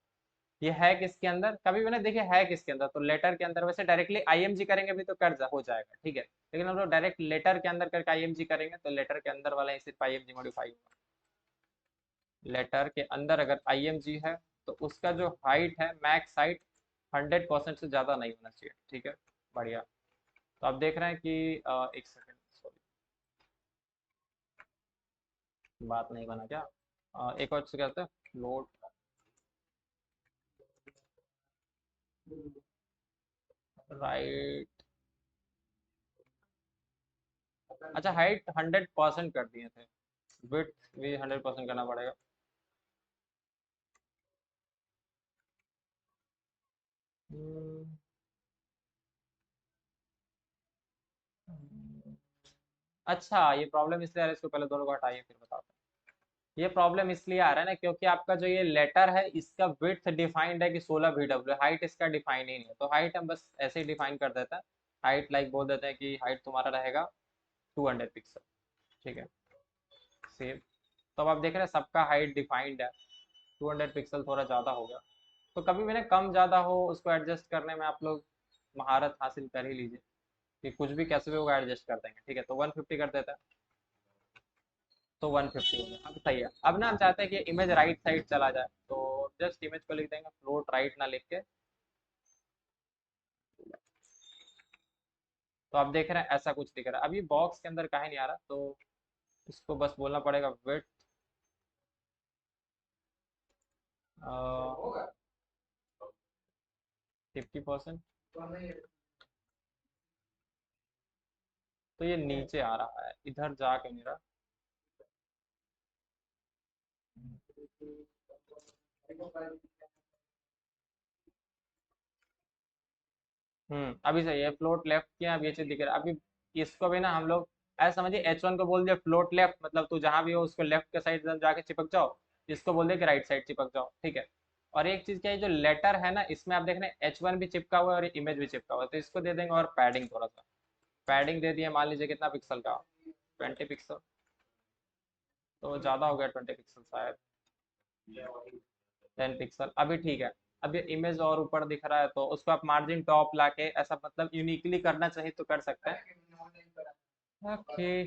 ये है किसके अंदर, कभी मैंने देखिए है किसके अंदर, तो लेटर के अंदर, वैसे डायरेक्टली IMG करेंगे भी तो हो जाएगा, ठीक है। लेकिन हम लोग डायरेक्ट लेटर के अंदर करके IMG करेंगे तो लेटर के अंदर वाला ही सिर्फ IMG मॉडिफाई होगा। लेटर के अंदर अगर IMG है तो उसका जो हाइट है, मैक्स हाइट 100% से ज़्यादा नहीं होना चाहिए, ठीक है। बढ़िया। तो आप देख रहे हैं कि एक सेकेंड, सॉरी बात नहीं बना क्या, एक और से कहते हैं लोड, राइट, अच्छा हाइट 100% कर दिए थे, विड्थ भी 100% करना पड़ेगा। हम्म, अच्छा ये प्रॉब्लम इसलिए आ रहा है, इसको पहले दोनों को हटाइए फिर बताते हैं। ये प्रॉब्लम इसलिए आ रहा है ना क्योंकि आपका जो ये लेटर है इसका विड्थ डिफाइंड है कि 16 VW, हाइट इसका डिफाइन ही नहीं है, तो हाइट हम बस ऐसे ही डिफाइन कर देते हैं, हाइट लाइक बोल देते हैं कि हाइट तुम्हारा रहेगा 200 पिक्सल, ठीक है। सेव। तो अब आप देख रहे हैं सबका हाइट डिफाइंड है, 200 पिक्सल थोड़ा ज़्यादा हो गया, तो कभी भी ना कम ज़्यादा हो उसको एडजस्ट करने में आप लोग महारत हासिल कर ही लीजिए, कि कुछ भी कैसे भी होगा एडजस्ट कर देंगे, ठीक है। तो 150 कर देता है, तो 150 हो गया, अब सही है। अब ना हम चाहते हैं कि इमेज राइट साइड चला जाए, तो जस्ट इमेज को लिख देंगे फ्लोट राइट ना लिख के, तो आप देख रहे हैं ऐसा कुछ दिख रहा है। अब ये बॉक्स के अंदर काहे नहीं आ रहा, तो इसको बस बोलना पड़ेगा विड्थ 50%, तो ये नीचे आ रहा है, इधर जाके नहीं रहा। अभी सही है, फ्लोट लेफ्ट किया, अब ये चीज दिख रहा है। अभी इसको भी ना हम लोग ऐसा समझिए, H1 को बोल दिया फ्लोट लेफ्ट, मतलब तू जहां भी हो उसको लेफ्ट के साइड जाके चिपक जाओ, इसको बोल दिया कि राइट साइड चिपक जाओ, ठीक है। और एक चीज क्या है, जो लेटर है ना इसमें आप देख रहे हैं H1 भी चिपका हुआ है और इमेज भी चिपका हुआ है, तो इसको दे देंगे और पैडिंग थोड़ा सा, पैडिंग दे दिए मान लीजिए कितना पिक्सल का, 20 पिक्सल, तो ज़्यादा हो गया 20 पिक्सल शायद, 10 पिक्सल अभी ठीक है। अब ये इमेज और ऊपर दिख रहा है तो उसको आप मार्जिन टॉप लाके ऐसा मतलब यूनिकली करना चाहिए तो कर सकते हैं। ओके।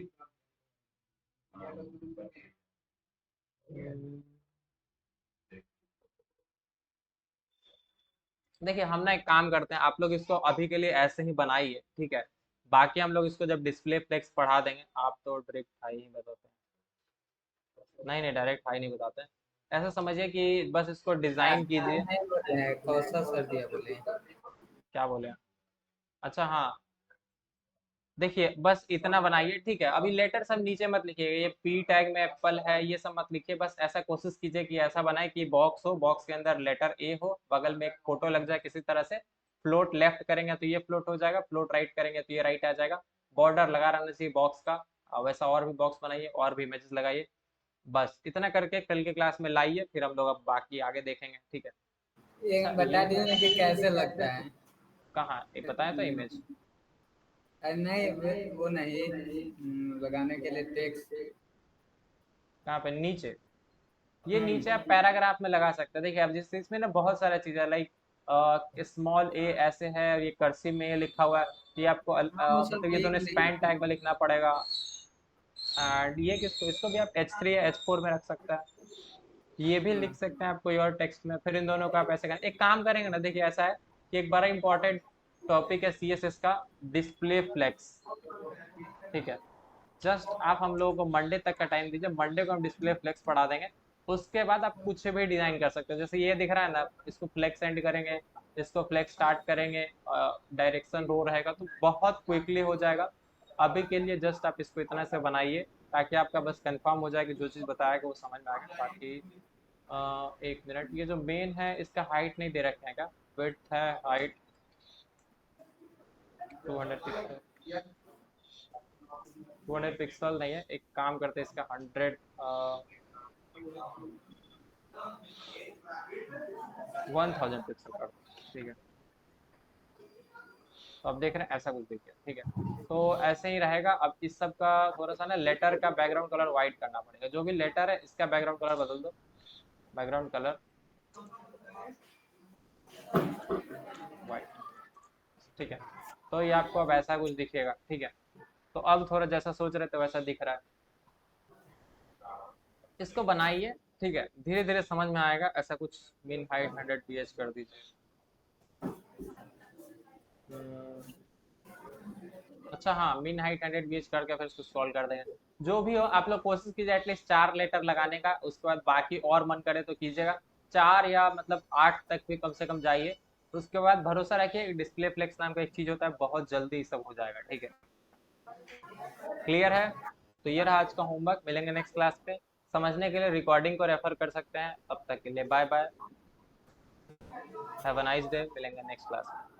देखिए हम ना एक काम करते हैं, आप लोग इसको अभी के लिए ऐसे ही बनाइए, ठीक है, बाकी हम लोग इसको जब डिस्प्ले फ्लेक्स पढ़ा देंगे, आप तो डायरेक्ट हाई ही बताते हैं, नहीं नहीं डायरेक्ट हाई नहीं बताते हैं, ऐसा समझिए कि बस इसको डिज़ाइन कीजिए। नहीं बोले हैं, कौशल सर दिया बोले हैं। क्या बोले? अच्छा हाँ, देखिए बस इतना बनाइए, ठीक है, अभी लेटर सब नीचे मत लिखिए, ये पी टैग में एप्पल है ये सब मत लिखिए, बस ऐसा कोशिश कीजिए कि ऐसा बनाए कि बॉक्स हो, बॉक्स के अंदर लेटर ए हो, बगल में एक फोटो लग जाए किसी तरह से, फ्लोट लेफ्ट करेंगे तो ये फ्लोट हो जाएगा, फ्लोट राइट करेंगे तो ये राइट आ जाएगा, बॉर्डर लगा रहना चाहिए बॉक्स का, वैसा और भी बॉक्स बनाइए और भी इमेजेस लगाइए, बस इतना करके कल के क्लास में लाइए, फिर हम लोग अब बाकी आगे देखेंगे, ठीक है। ये अच्छा बता ये दीजिए ना कि कैसे लगता है। कहाँ ये बताया तो इमेज, अरे नहीं वो नहीं, लगाने के लिए टेक्स्ट। कहाँ पे नीचे, ये नीचे आप पैराग्राफ में लगा सकते हैं, देखिए अब जिस इसमें ना बहुत सारा चीज़ है, लाइक स्मॉल ए ऐसे है और ये कर्सिव में ये लिखा हुआ है, ये आपको हाँ वो सब मतलब ये ठीक दोनों नहीं स्पैन टैग में लिखना पड़ेगा, एंड ये किसको, इसको भी आप H3 या H4 में रख सकते हैं, ये भी लिख हाँ। सकते हैं आप कोई और टेक्स्ट में, फिर इन दोनों का आप ऐसे करें, एक काम करेंगे ना, देखिए ऐसा है कि एक बड़ा इंपॉर्टेंट टॉपिक है CSS का, डिस्प्ले फ्लेक्स, ठीक है, जस्ट आप हम लोगों को मंडे तक का टाइम दीजिए, मंडे को हम डिस्प्ले फ्लेक्स पढ़ा देंगे, उसके बाद आप कुछ भी डिजाइन कर सकते हो, जैसे ये दिख रहा है ना, इसको फ्लेक्स एंड करेंगे, इसको फ्लेक्स स्टार्ट करेंगे, डायरेक्शन रो रहेगा तो बहुत क्विकली हो जाएगा। अभी के लिए जस्ट आप इसको इतना से बनाइए ताकि आपका बस कंफर्म हो जाए कि जो चीज़ बताया कि वो समझ में आ गया, बाकी एक मिनट, ये जो मेन है इसका हाइट नहीं दे रखे हैं क्या, विड्थ है, हाइट 200 पिक्सल, 200 पिक्सल नहीं है, एक काम करते हैं इसका 1000 पिक्सल कर दो, ठीक है, तो अब देख रहे हैं ऐसा कुछ देखिए, ठीक है, तो ऐसे ही रहेगा। अब इस सब का थोड़ा सा ना लेटर का बैकग्राउंड कलर वाइट करना पड़ेगा, जो भी लेटर है इसका बैकग्राउंड कलर बदल दो, बैकग्राउंड कलर वाइट, ठीक है, तो ये आपको अब ऐसा कुछ दिखेगा, ठीक है, तो अब थोड़ा जैसा सोच रहे थे वैसा दिख रहा है, इसको बनाइए, ठीक है, धीरे धीरे समझ में आएगा, ऐसा कुछ मिन हाइट 100 ph कर दीजिए। अच्छा हाँ, मिन हाइट 100 ph करके फिर उसको सॉल्व कर देंगे, जो भी हो आप लोग कोशिश कीजिए एटलीस्ट 4 लेटर लगाने का, उसके बाद बाकी और मन करे तो कीजिएगा, 4 या मतलब 8 तक भी कम से कम जाइए, उसके बाद भरोसा रखिए डिस्प्ले फ्लेक्स नाम का एक चीज़ होता है, बहुत जल्दी सब हो जाएगा, ठीक है, क्लियर है? तो ये रहा आज का होमवर्क, मिलेंगे नेक्स्ट क्लास पे, समझने के लिए रिकॉर्डिंग को रेफर कर सकते हैं, तब तक के लिए bye bye, have a nice day, मिलेंगे नेक्स्ट क्लास में।